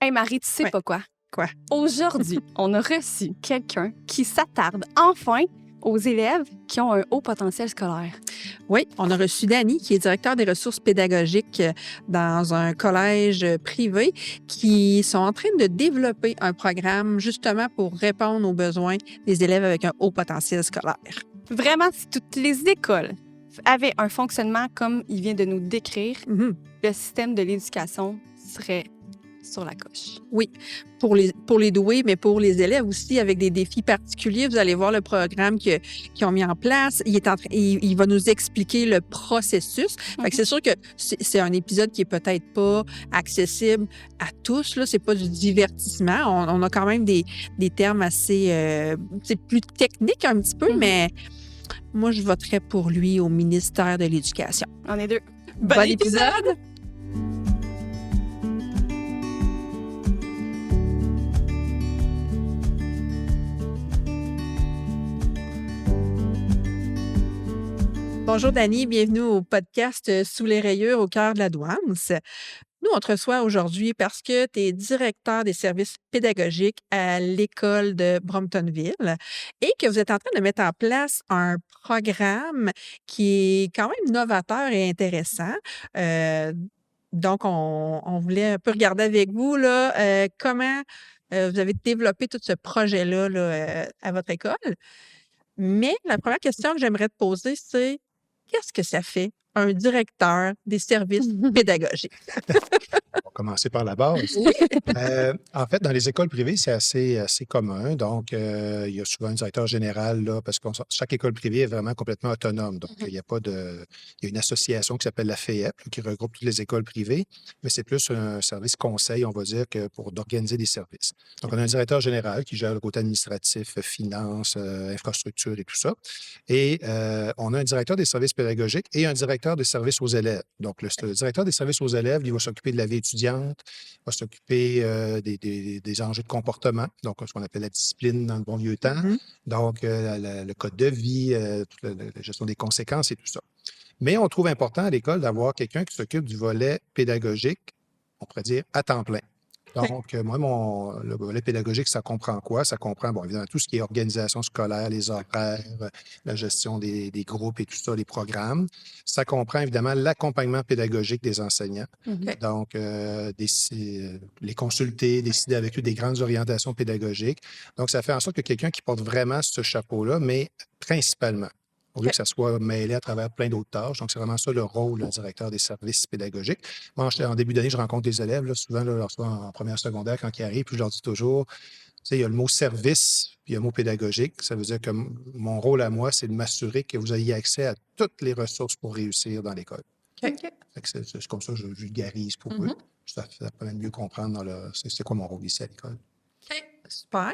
Hey Marie, tu sais Ouais. pas quoi? Quoi? Aujourd'hui, on a reçu quelqu'un qui s'attarde enfin aux élèves qui ont un haut potentiel scolaire. Oui, on a reçu Dany, qui est directeur des ressources pédagogiques dans un collège privé, qui sont en train de développer un programme justement pour répondre aux besoins des élèves avec un haut potentiel scolaire. Vraiment, si toutes les écoles avaient un fonctionnement comme il vient de nous décrire, le système de l'éducation serait sur la coche. Oui, pour les doués, mais pour les élèves aussi, avec des défis particuliers. Vous allez voir le programme qu'ils ont mis en place. Il va nous expliquer le processus. Fait que c'est sûr que c'est un épisode qui est peut-être pas accessible à tous. Là, c'est pas du divertissement. On a quand même des termes assez c'est plus techniques un petit peu, mais moi, je voterais pour lui au ministère de l'Éducation. On est deux. Bon épisode! Bonjour Dany, bienvenue au podcast Sous les rayures au cœur de la douance. Nous, on te reçoit aujourd'hui parce que tu es directeur des services pédagogiques à l'école de Bromptonville et que vous êtes en train de mettre en place un programme qui est quand même novateur et intéressant. Donc, on voulait un peu regarder avec vous là, comment vous avez développé tout ce projet-là là, à votre école. Mais la première question que j'aimerais te poser, c'est qu'est-ce que ça fait un directeur des services pédagogiques? On va commencer par la base. En fait, dans les écoles privées, c'est assez commun. Donc, il y a souvent un directeur général, là, parce que chaque école privée est vraiment complètement autonome. Donc, il y a une association qui s'appelle la FEEP, qui regroupe toutes les écoles privées, mais c'est plus un service conseil, on va dire, que pour d'organiser des services. Donc, on a un directeur général qui gère le côté administratif, finances, infrastructure et tout ça. Et on a un directeur des services pédagogiques et un directeur des services aux élèves. Donc, le directeur des services aux élèves, il va s'occuper de la vie étudiante, va s'occuper des enjeux de comportement, donc ce qu'on appelle la discipline dans le bon vieux temps, donc le code de vie, toute la gestion des conséquences et tout ça. Mais on trouve important à l'école d'avoir quelqu'un qui s'occupe du volet pédagogique, on pourrait dire à temps plein. Donc, moi, le volet pédagogique, ça comprend quoi? Ça comprend, bon, évidemment, tout ce qui est organisation scolaire, les horaires, la gestion des groupes et tout ça, les programmes. Ça comprend évidemment l'accompagnement pédagogique des enseignants. Donc, les consulter, décider avec eux des grandes orientations pédagogiques. Donc, ça fait en sorte que quelqu'un qui porte vraiment ce chapeau-là, mais principalement, au lieu que ça soit mêlé à travers plein d'autres tâches. Donc, c'est vraiment ça le rôle du directeur des services pédagogiques. Moi, en début d'année, je rencontre des élèves, là, souvent, là, soit en première secondaire, quand ils arrivent, puis je leur dis toujours, tu sais, il y a le mot service, puis il y a le mot pédagogique. Ça veut dire que mon rôle à moi, c'est de m'assurer que vous ayez accès à toutes les ressources pour réussir dans l'école. Fait que c'est comme ça que je vulgarise pour eux. Ça permet de mieux comprendre c'est quoi mon rôle ici à l'école. OK, super.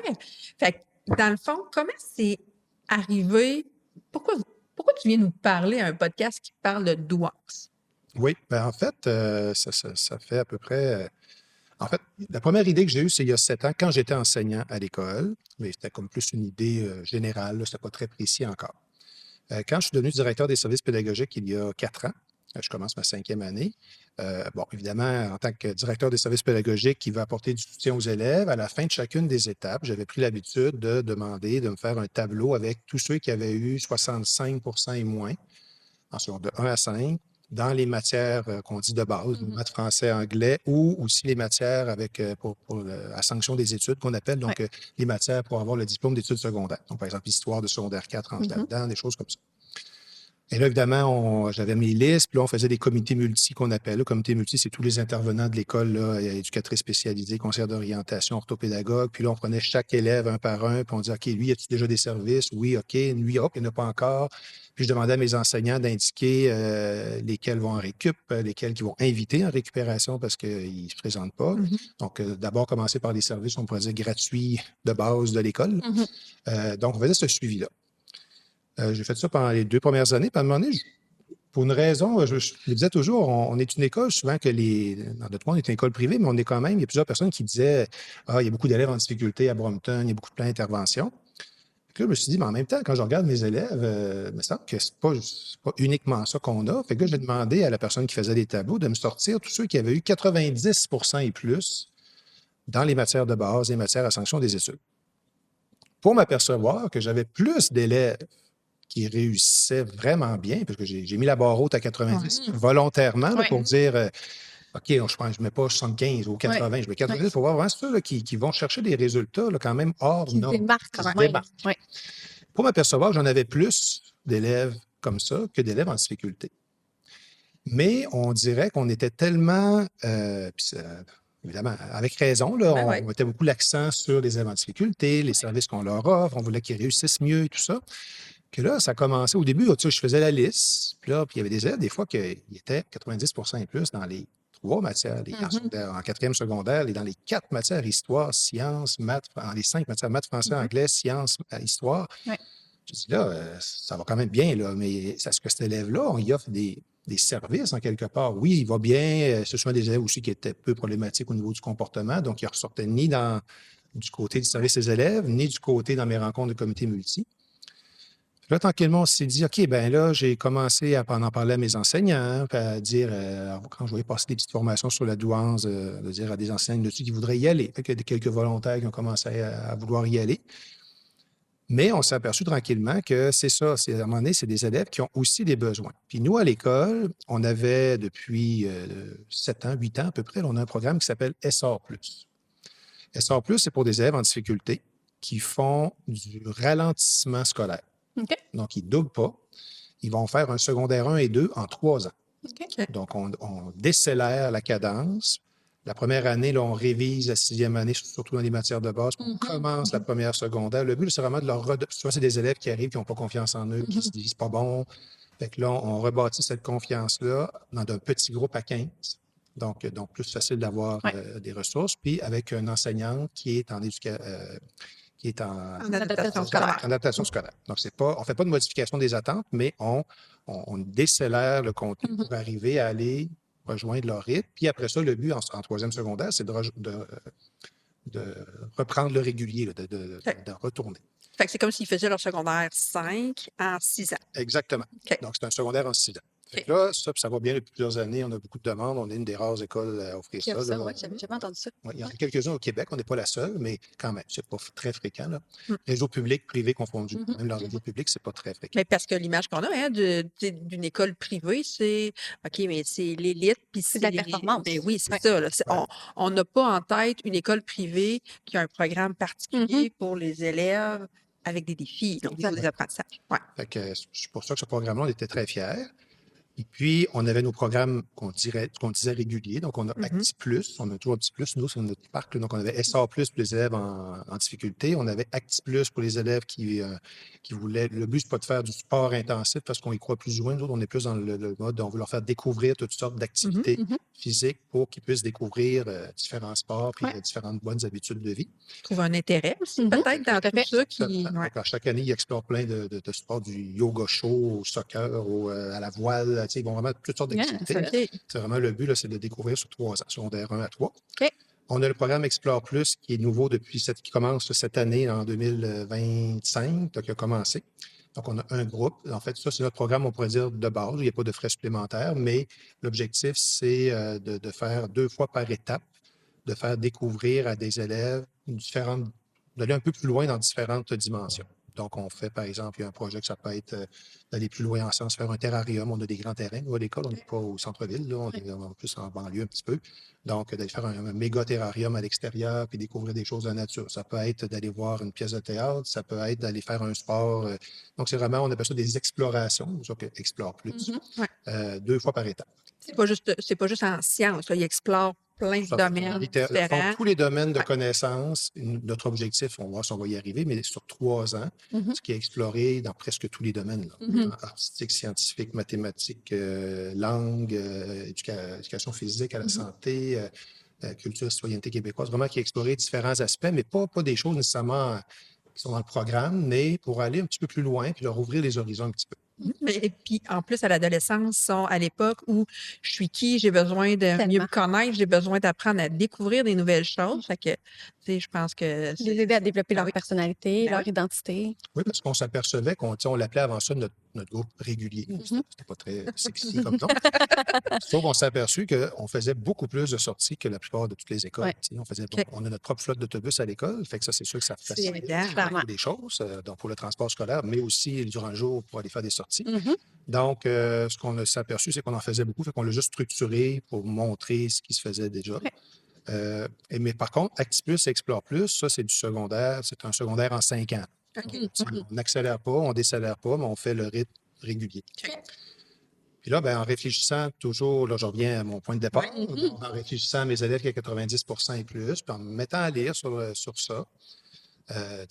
Fait que, dans le fond, comment c'est arrivé? Pourquoi tu viens nous parler à un podcast qui parle de douance? Oui, en fait, ça fait à peu près. En fait, la première idée que j'ai eue, c'est il y a 7 ans, quand j'étais enseignant à l'école, mais c'était comme plus une idée générale, c'était pas très précis encore. Quand je suis devenu directeur des services pédagogiques il y a 4 ans, je commence ma 5e année. Bon, évidemment, en tant que directeur des services pédagogiques qui va apporter du soutien aux élèves, à la fin de chacune des étapes, j'avais pris l'habitude de demander de me faire un tableau avec tous ceux qui avaient eu 65 et moins, en secondaire de 1 à 5, dans les matières qu'on dit de base, maths, français, anglais, ou aussi les matières à sanction des études qu'on appelle, donc les matières pour avoir le diplôme d'études secondaires. Donc, par exemple, l'histoire de secondaire 4 rentre là-dedans, des choses comme ça. Et là, évidemment, j'avais mes listes, puis là, on faisait des comités multi qu'on appelle. Le comité multi, c'est tous les intervenants de l'école, là, éducatrices spécialisées, conseillères d'orientation, orthopédagogues. Puis là, on prenait chaque élève un par un, puis on disait, OK, lui, as-tu déjà des services? Oui, OK. Lui, hop, il n'y en a pas encore. Puis je demandais à mes enseignants d'indiquer lesquels vont en récup, lesquels qui vont inviter en récupération parce qu'ils ne se présentent pas. Donc, d'abord, commencer par les services, on pourrait dire, gratuits de base de l'école. Donc, on faisait ce suivi-là. J'ai fait ça pendant les 2 premières années. Puis à un moment donné, pour une raison, je le disais toujours, on est une école, souvent que dans notre monde, on est une école privée, mais on est quand même, il y a plusieurs personnes qui disaient il y a beaucoup d'élèves en difficulté à Brompton, il y a beaucoup de plans d'intervention. Puis là, je me suis dit, mais en même temps, quand je regarde mes élèves, il me semble que c'est pas uniquement ça qu'on a. Fait que là, j'ai demandé à la personne qui faisait des tableaux de me sortir tous ceux qui avaient eu 90 et plus dans les matières de base et matières à sanction des études. Pour m'apercevoir que j'avais plus d'élèves qui réussissaient vraiment bien, parce que j'ai mis la barre haute à 90 volontairement là, pour dire OK, je ne mets pas 75 ou 80, je mets 90 pour voir vraiment ceux là, qui vont chercher des résultats là, quand même hors normes. Qui se démarquent. Pour m'apercevoir que j'en avais plus d'élèves comme ça que d'élèves en difficulté. Mais on dirait qu'on était tellement, évidemment, avec raison, là, on mettait beaucoup l'accent sur les élèves en difficulté, les services qu'on leur offre, on voulait qu'ils réussissent mieux et tout ça. Que là, ça a commencé au début, tu sais, je faisais la liste, puis il y avait des élèves, des fois, qui étaient 90 et plus dans les 3 matières, en 4e secondaire, et dans les 4 matières, histoire, sciences, maths, dans les 5 matières, maths, français, anglais, sciences, histoire. Je dis là, ça va quand même bien, là, mais est-ce que cet élève-là, on y offre des services en quelque part? Oui, il va bien. Ce sont des élèves aussi qui étaient peu problématiques au niveau du comportement, donc ils ne ressortaient ni du côté du service des élèves, ni du côté dans mes rencontres de comité multi. Puis là, tranquillement, on s'est dit, OK, bien là, j'ai commencé à en parler à mes enseignants, puis à dire, quand je voyais passer des petites formations sur la douance, de dire à des enseignants dessus qui voudraient y aller. Fait qu'il y a quelques volontaires qui ont commencé à vouloir y aller. Mais on s'est aperçu tranquillement que c'est ça, à un moment donné, c'est des élèves qui ont aussi des besoins. Puis nous, à l'école, on avait depuis 7 ans, 8 ans à peu près, on a un programme qui s'appelle SR+. SR+, c'est pour des élèves en difficulté qui font du ralentissement scolaire. Donc, ils ne doublent pas. Ils vont faire un secondaire 1 et 2 en 3 ans. Donc, on décélère la cadence. La première année, là, on révise la 6e année, surtout dans les matières de base. On commence la première secondaire. Le but, c'est vraiment de leur soit c'est des élèves qui arrivent, qui n'ont pas confiance en eux, qui se disent pas bon. Fait que là, on rebâtit cette confiance-là dans un petit groupe à 15. Donc plus facile d'avoir des ressources. Puis avec un enseignant qui est en adaptation scolaire. Donc, on ne fait pas de modification des attentes, mais on décélère le contenu pour arriver à aller rejoindre leur rythme. Puis après ça, le but en 3e secondaire, c'est de reprendre le régulier, de retourner. Fait que c'est comme s'ils faisaient leur secondaire 5 en 6 ans. Exactement. Donc, c'est un secondaire en 6 ans. Fait que là, ça va bien depuis plusieurs années. On a beaucoup de demandes. On est une des rares écoles à offrir ça. J'avais jamais entendu ça. Il y en a quelques-uns au Québec. On n'est pas la seule, mais quand même, c'est pas très fréquent. Là. Réseau public, privé confondu. Même le réseau public, c'est pas très fréquent. Mais parce que l'image qu'on a d'une école privée, c'est OK, mais c'est l'élite. Puis c'est de la performance. Ben oui, c'est ça. Là. On n'a pas en tête une école privée qui a un programme particulier pour les élèves avec des défis, donc des apprentissages. Fait que c'est pour ça que ce programme-là, on était très fiers. Et puis, on avait nos programmes qu'on disait réguliers. Donc, on a Acti+, on a toujours Acti+, nous, c'est notre parc. Là. Donc, on avait SR+, pour les élèves en difficulté. On avait Acti+, pour les élèves qui voulaient... Le but, c'est pas de faire du sport intensif parce qu'on y croit plus ou moins. Nous autres, on est plus dans le mode, on veut leur faire découvrir toutes sortes d'activités physiques pour qu'ils puissent découvrir différents sports et différentes bonnes habitudes de vie. Trouver un intérêt aussi, peut-être, dans tout ça. Donc, chaque année, ils explorent plein de sports, du yoga chaud, au soccer, à la voile. Ils vont vraiment toutes sortes d'activités. C'est vraiment le but, là, c'est de découvrir sur 3 ans, secondaire 1 à 3. On a le programme Explore Plus qui est nouveau qui commence cette année en 2025, donc qui a commencé. Donc, on a un groupe. En fait, ça, c'est notre programme, on pourrait dire, de base. Il n'y a pas de frais supplémentaires, mais l'objectif, c'est de faire 2 fois par étape, de faire découvrir à des élèves d'aller un peu plus loin dans différentes dimensions. Donc, on fait, par exemple, il y a un projet que ça peut être d'aller plus loin en sciences, faire un terrarium. On a des grands terrains. Nous, à l'école, on n'est pas au centre-ville, là, on est plus en banlieue un petit peu. Donc, d'aller faire un méga terrarium à l'extérieur puis découvrir des choses de la nature. Ça peut être d'aller voir une pièce de théâtre, ça peut être d'aller faire un sport. Donc, c'est vraiment, on appelle ça des explorations, c'est ça que Explore Plus, 2 fois par étape. C'est pas juste en sciences, là, ils explorent plein de domaines différents. Tous les domaines de connaissances. Notre objectif, on va voir si on va y arriver, mais sur 3 ans, ce qui est exploré dans presque tous les domaines. Artistique, scientifique, mathématiques, langue, éducation physique à la santé, culture, citoyenneté québécoise. Vraiment qui est exploré différents aspects, mais pas des choses nécessairement qui sont dans le programme, mais pour aller un petit peu plus loin puis leur ouvrir les horizons un petit peu. Et puis, en plus, à l'adolescence, sont à l'époque où je suis qui, j'ai besoin de mieux me connaître, j'ai besoin d'apprendre à découvrir des nouvelles choses. Fait que, tu sais, je pense que... Les aider à développer leur personnalité, leur identité. Oui, parce qu'on s'apercevait on l'appelait avant ça notre groupe régulier. C'était pas très sexy comme nom. Sauf qu'on s'est aperçu qu'on faisait beaucoup plus de sorties que la plupart de toutes les écoles. Ouais. On a notre propre flotte d'autobus à l'école, fait que ça, c'est sûr que ça facilite des choses donc pour le transport scolaire, mais aussi durant le jour pour aller faire des sorties. Donc, ce qu'on s'est aperçu, c'est qu'on en faisait beaucoup, fait qu'on l'a juste structuré pour montrer ce qui se faisait déjà. Mais par contre, Actipus et Explore Plus, ça, c'est du secondaire. C'est un secondaire en 5 ans. On n'accélère pas, on ne décélère pas, mais on fait le rythme régulier. Puis là, en réfléchissant toujours, là, je reviens à mon point de départ, en réfléchissant à mes élèves qui ont 90 et plus, puis en me mettant à lire sur ça,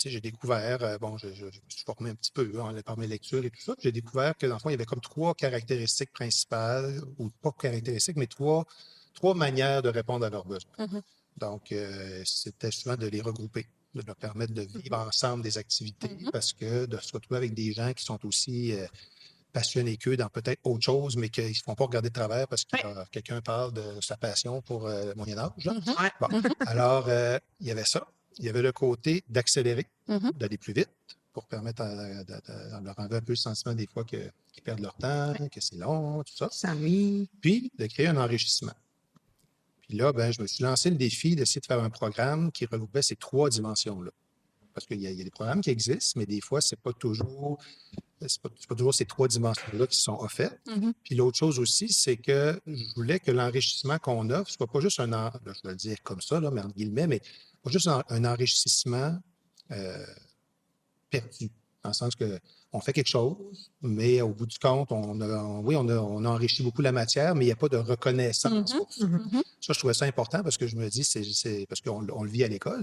j'ai découvert, je me suis formé un petit peu par mes lectures et tout ça, puis j'ai découvert que dans le fond, il y avait comme 3 caractéristiques principales, ou pas caractéristiques, mais trois manières de répondre à leurs besoins. Donc, c'était souvent de les regrouper, de leur permettre de vivre ensemble des activités, parce que de se retrouver avec des gens qui sont aussi passionnés qu'eux dans peut-être autre chose, mais qu'ils ne se font pas regarder de travers parce que quelqu'un parle de sa passion pour le Moyen-Âge. Bon. Alors, il y avait ça. Il y avait le côté d'accélérer, d'aller plus vite, pour permettre à leur enlever un peu le sentiment des fois qu'ils perdent leur temps, que c'est long, tout ça. Puis, de créer un enrichissement. Puis là, je me suis lancé le défi d'essayer de faire un programme qui regroupait ces 3 dimensions-là. Parce qu'il y a des programmes qui existent, mais des fois, c'est pas toujours ces 3 dimensions-là qui sont offertes. Puis l'autre chose aussi, c'est que je voulais que l'enrichissement qu'on offre soit pas juste là, je vais le dire comme ça, là, mais entre guillemets, mais pas juste un enrichissement perdu. Dans le sens qu'on fait quelque chose, mais au bout du compte, on a enrichi beaucoup la matière, mais il n'y a pas de reconnaissance pour ça. Ça, je trouvais ça important parce que je me dis, c'est parce qu'on le vit à l'école,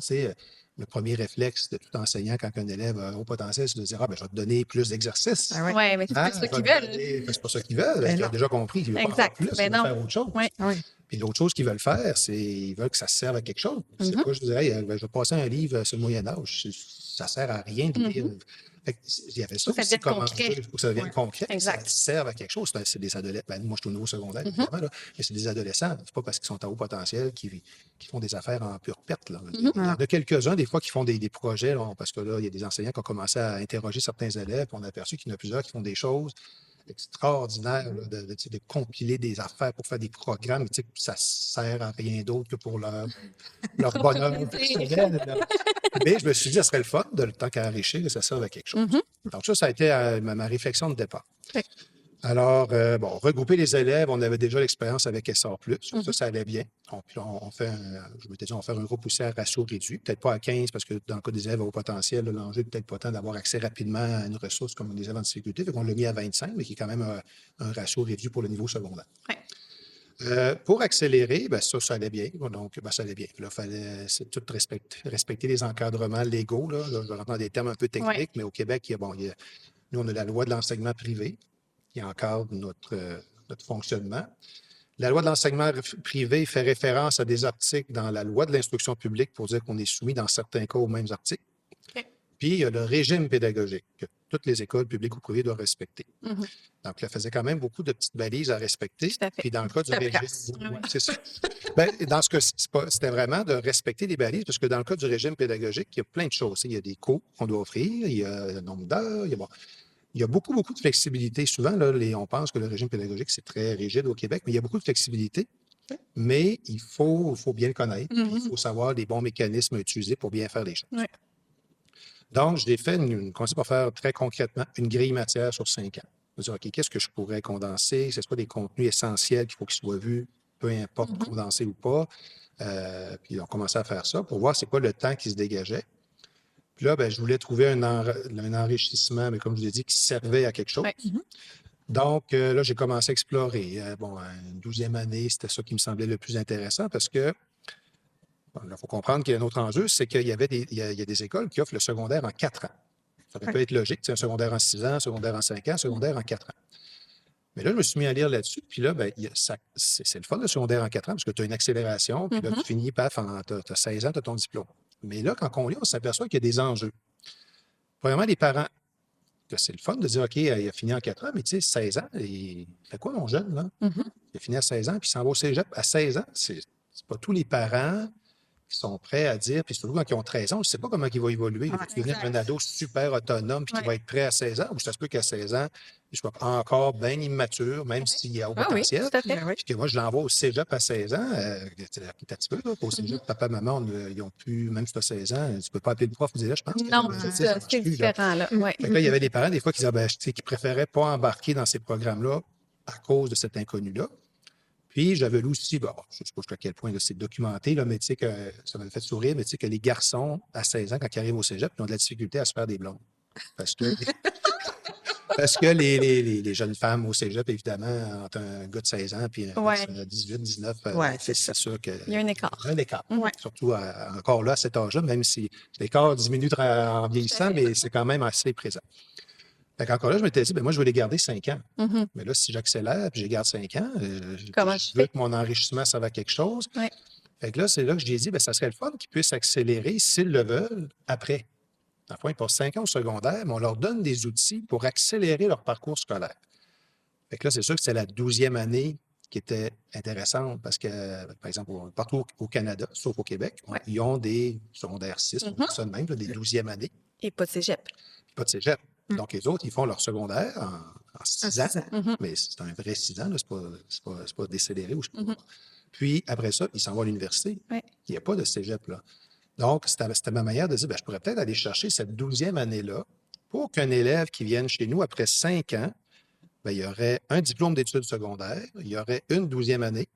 le premier réflexe de tout enseignant quand un élève a haut potentiel, c'est de dire, je vais te donner plus d'exercices. Oui, mais c'est pas ça qu'ils veulent. C'est pas ça qu'ils veulent. Ils ont déjà compris qu'ils veulent pas faire plus, ils veulent faire autre chose. Puis l'autre chose qu'ils veulent faire, c'est qu'ils veulent que ça serve à quelque chose. C'est pas, je dirais, je vais passer un livre sur le Moyen-Âge. Ça sert à rien de lire. Il y avait ça aussi comme enjeu, il faut que ça devienne concret, que ça serve à quelque chose. C'est des adolescents. Moi, je suis au niveau secondaire, évidemment, là, mais c'est des adolescents. C'est pas parce qu'ils sont à haut potentiel qu'ils font des affaires en pure perte. Là. Il y en a quelques-uns, des fois, qui font des projets, là, parce que là, il y a des enseignants qui ont commencé à interroger certains élèves, puis on a aperçu qu'il y en a plusieurs qui font des choses extraordinaires, là, de compiler des affaires pour faire des programmes, mais ça sert à rien d'autre que pour leur bonheur personnel. Mais je me suis dit, ça serait le fun, de le temps qu'à enrichir, que ça serve à quelque chose. Donc ça a été ma réflexion de départ. Alors, regrouper les élèves, on avait déjà l'expérience avec SR+, ça allait bien. Puis là, je m'étais dit, on va faire un groupe aussi à ratio réduit, peut-être pas à 15, parce que dans le cas des élèves à haut potentiel, l'enjeu n'est peut-être pas tant d'avoir accès rapidement à une ressource comme des élèves en difficulté, fait qu'on l'a mis à 25, mais qui est quand même un ratio réduit pour le niveau secondaire. Pour accélérer, ça allait bien. Donc, ça allait bien. Là, il fallait tout respecter les encadrements légaux. Là, je vais rentrer dans des termes un peu techniques, mais au Québec, nous, on a la loi de l'enseignement privé qui encadre notre fonctionnement. La loi de l'enseignement privé fait référence à des articles dans la loi de l'instruction publique pour dire qu'on est soumis dans certains cas aux mêmes articles. Puis, il y a le régime pédagogique que toutes les écoles publiques ou privées doivent respecter. Donc, ça faisait quand même beaucoup de petites balises à respecter. Puis, dans le cas du régime... c'est ça. Dans ce cas, c'était vraiment de respecter les balises, parce que dans le cas du régime pédagogique, il y a plein de choses. Il y a des cours qu'on doit offrir, il y a le nombre d'heures, il y a beaucoup de flexibilité. Souvent, là, on pense que le régime pédagogique, c'est très rigide au Québec, mais il y a beaucoup de flexibilité. Mais il faut bien le connaître. Il faut savoir les bons mécanismes à utiliser pour bien faire les choses. Donc, j'ai fait commencé par faire très concrètement une grille matière sur 5 ans. Je me dire, OK, qu'est-ce que je pourrais condenser? C'est quoi des contenus essentiels qu'il faut qu'ils soient vus, peu importe condensés ou pas. Puis, on commençait à faire ça pour voir c'est quoi le temps qui se dégageait. Puis là, je voulais trouver un enrichissement, mais comme je l'ai dit, qui servait à quelque chose. Donc, là, j'ai commencé à explorer. Une 12e année, c'était ça qui me semblait le plus intéressant parce que il faut comprendre qu'il y a un autre enjeu, c'est qu'il y a des écoles qui offrent le secondaire en 4 ans. Ça peut être logique, c'est un secondaire en 6 ans, un secondaire en 5 ans, un secondaire en 4 ans. Mais là, je me suis mis à lire là-dessus, puis là, c'est le fun, le secondaire en 4 ans, parce que tu as une accélération, puis là, tu finis, paf, tu as 16 ans, tu as ton diplôme. Mais là, quand on lit, on s'aperçoit qu'il y a des enjeux. Premièrement, les parents, c'est le fun de dire, OK, il a fini en 4 ans, mais tu sais, 16 ans, il fait quoi, mon jeune, là? Il a fini à 16 ans, puis il s'en va au cégep. À 16 ans, c'est pas tous les parents qui sont prêts à dire, puis surtout quand ils ont 13 ans, on ne sait pas comment il va évoluer. Il va devenir un ado super autonome puis qui va être prêt à 16 ans, ou ça se peut qu'à 16 ans, il soit encore bien immature, même s'il y a au potentiel. Tout à fait. Puis que moi, je l'envoie au cégep à 16 ans. C'est un petit peu, là. Au cégep, papa, maman, ils n'ont plus, même si tu as 16 ans, tu ne peux pas appeler le prof, là, je pense. Non, c'est ça. C'est différent, là. Ouais. Fait que là, il y avait des parents, des fois, qui disaient, ben, tu sais, qui préféraient pas embarquer dans ces programmes-là à cause de cet inconnu-là. Puis, j'avais lu aussi, bon, je ne sais pas jusqu'à quel point là, c'est documenté, là, mais tu sais que ça m'avait fait sourire, mais tu sais que les garçons, à 16 ans, quand ils arrivent au cégep, ils ont de la difficulté à se faire des blondes. Parce que, parce que les jeunes femmes au cégep, évidemment, entre un gars de 16 ans puis un 18, 19, c'est sûr qu'il y a un écart. Un écart. Surtout encore là, à cet âge-là, même si l'écart diminue en vieillissant, mais c'est quand même assez présent. Fait qu'encore là, je m'étais dit, ben moi, je veux les garder 5 ans. Mais là, si j'accélère et je les garde 5 ans, je veux que mon enrichissement serve à quelque chose. Fait que là, c'est là que j'ai dit, ben ça serait le fun qu'ils puissent accélérer, s'ils le veulent, après. Dans le fond, ils passent 5 ans au secondaire, mais on leur donne des outils pour accélérer leur parcours scolaire. Fait que là, c'est sûr que c'est la 12e année qui était intéressante parce que, par exemple, partout au Canada, sauf au Québec, ils ont des secondaires 6, on dit ça de même, là, des 12e années. Et pas de cégep. Pas de cégep. Donc, les autres, ils font leur secondaire en 6 ans, mais c'est un vrai 6 ans, là, c'est pas décéléré ou je sais pas. Puis, après ça, ils s'en vont à l'université. Il n'y a pas de cégep, là. Donc, c'était ma manière de dire, ben, je pourrais peut-être aller chercher cette 12e année-là pour qu'un élève qui vienne chez nous après 5 ans, ben, il y aurait un diplôme d'études secondaires, il y aurait une 12e année.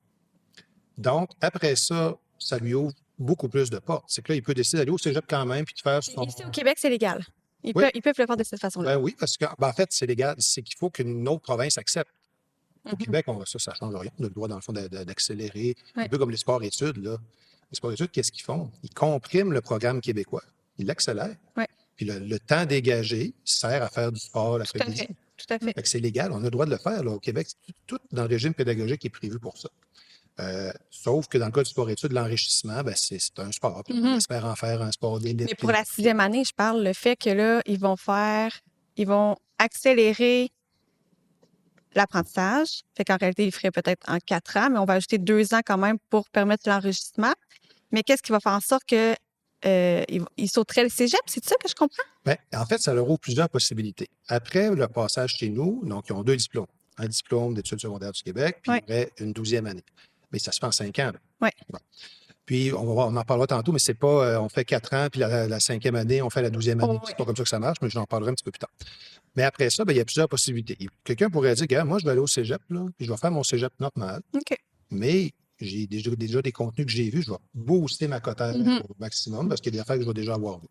Donc, après ça, ça lui ouvre beaucoup plus de portes. C'est que là, il peut décider d'aller au cégep quand même puis de faire son... Ici, au Québec, c'est légal. Ils peuvent le faire de cette façon-là. Ben oui, parce que, en fait, c'est légal. C'est qu'il faut qu'une autre province accepte. Au Québec, ça ne change rien. On a le droit, dans le fond, d'accélérer. Un peu comme les sports-études, là. Les sports-études, qu'est-ce qu'ils font? Ils compriment le programme québécois. Ils l'accélèrent. Puis le temps dégagé sert à faire du sport l'après-midi. Tout à fait. Fait que c'est légal. On a le droit de le faire, là, au Québec. Tout dans le régime pédagogique est prévu pour ça. Sauf que dans le cas du sport-études, l'enrichissement, ben, c'est un sport. On espère en faire un sport d'élite. Mais pour la 6e année, je parle le fait que là, ils vont accélérer l'apprentissage. Fait qu'en réalité, ils feraient peut-être en 4 ans, mais on va ajouter 2 ans quand même pour permettre l'enrichissement. Mais qu'est-ce qui va faire en sorte que ils sauteraient le cégep? C'est ça que je comprends? Bien, en fait, ça leur ouvre plusieurs possibilités. Après le passage chez nous, donc, ils ont 2 diplômes. Un diplôme d'études secondaires du Québec, puis une 12e année. Mais ça se fait en 5 ans. Bon. Puis, on en parlera tantôt, mais c'est pas on fait 4 ans, puis la 5e année, on fait la 12e année. C'est pas comme ça que ça marche, mais j'en parlerai un petit peu plus tard. Mais après ça, ben, il y a plusieurs possibilités. Quelqu'un pourrait dire, regarde, moi, je vais aller au cégep, là, puis je vais faire mon cégep normal. Mais j'ai déjà des contenus que j'ai vus, je vais booster ma cote au maximum parce qu'il y a des affaires que je vais déjà avoir vues.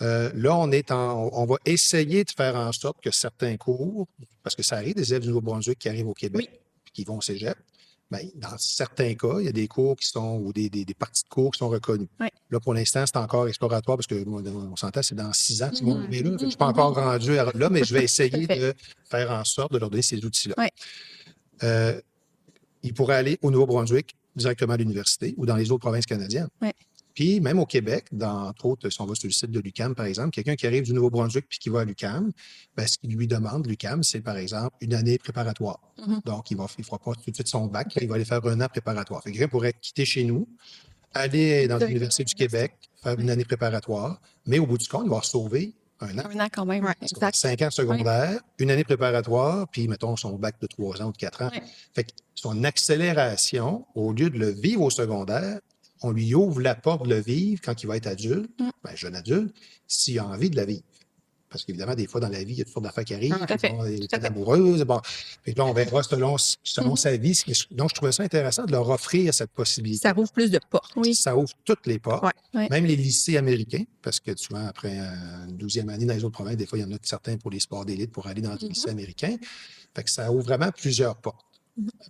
Là, on va essayer de faire en sorte que certains cours, parce que ça arrive des élèves du Nouveau-Brunswick qui arrivent au Québec et qui vont au cégep, bien, dans certains cas, il y a des cours qui sont, ou des parties de cours qui sont reconnues. Là, pour l'instant, c'est encore exploratoire parce que on s'entend, c'est dans 6 ans qu'ils vont arriver là. Je ne suis pas encore rendu là, mais je vais essayer de faire en sorte de leur donner ces outils-là. Ils pourraient aller au Nouveau-Brunswick directement à l'université ou dans les autres provinces canadiennes. Puis, même au Québec, entre autres, si on va sur le site de l'UQAM, par exemple, quelqu'un qui arrive du Nouveau-Brunswick puis qui va à l'UQAM, ben, ce qu'il lui demande, l'UQAM, c'est, par exemple, une année préparatoire. Donc, il ne fera pas tout de suite son bac, il va aller faire un an préparatoire. Fait que quelqu'un pourrait quitter chez nous, aller dans l'Université du Québec, faire une année préparatoire, mais au bout du compte, il va sauver un an. Un an quand même, exact. 5 ans secondaire, une année préparatoire, puis, mettons, son bac de 3 ans ou de 4 ans. Fait que son accélération, au lieu de le vivre au secondaire, on lui ouvre la porte de le vivre quand il va être adulte, jeune adulte, s'il a envie de la vivre. Parce qu'évidemment, des fois, dans la vie, il y a toutes sortes d'affaires qui arrivent. Il est amoureux. Bon. Puis là, on verra selon sa vie. Donc, je trouvais ça intéressant de leur offrir cette possibilité. Ça ouvre plus de portes. Ça ouvre toutes les portes. Même les lycées américains, parce que souvent, après une 12e année dans les autres provinces, des fois, il y en a certains pour les sports d'élite pour aller dans des lycées américains. Fait que ça ouvre vraiment plusieurs portes.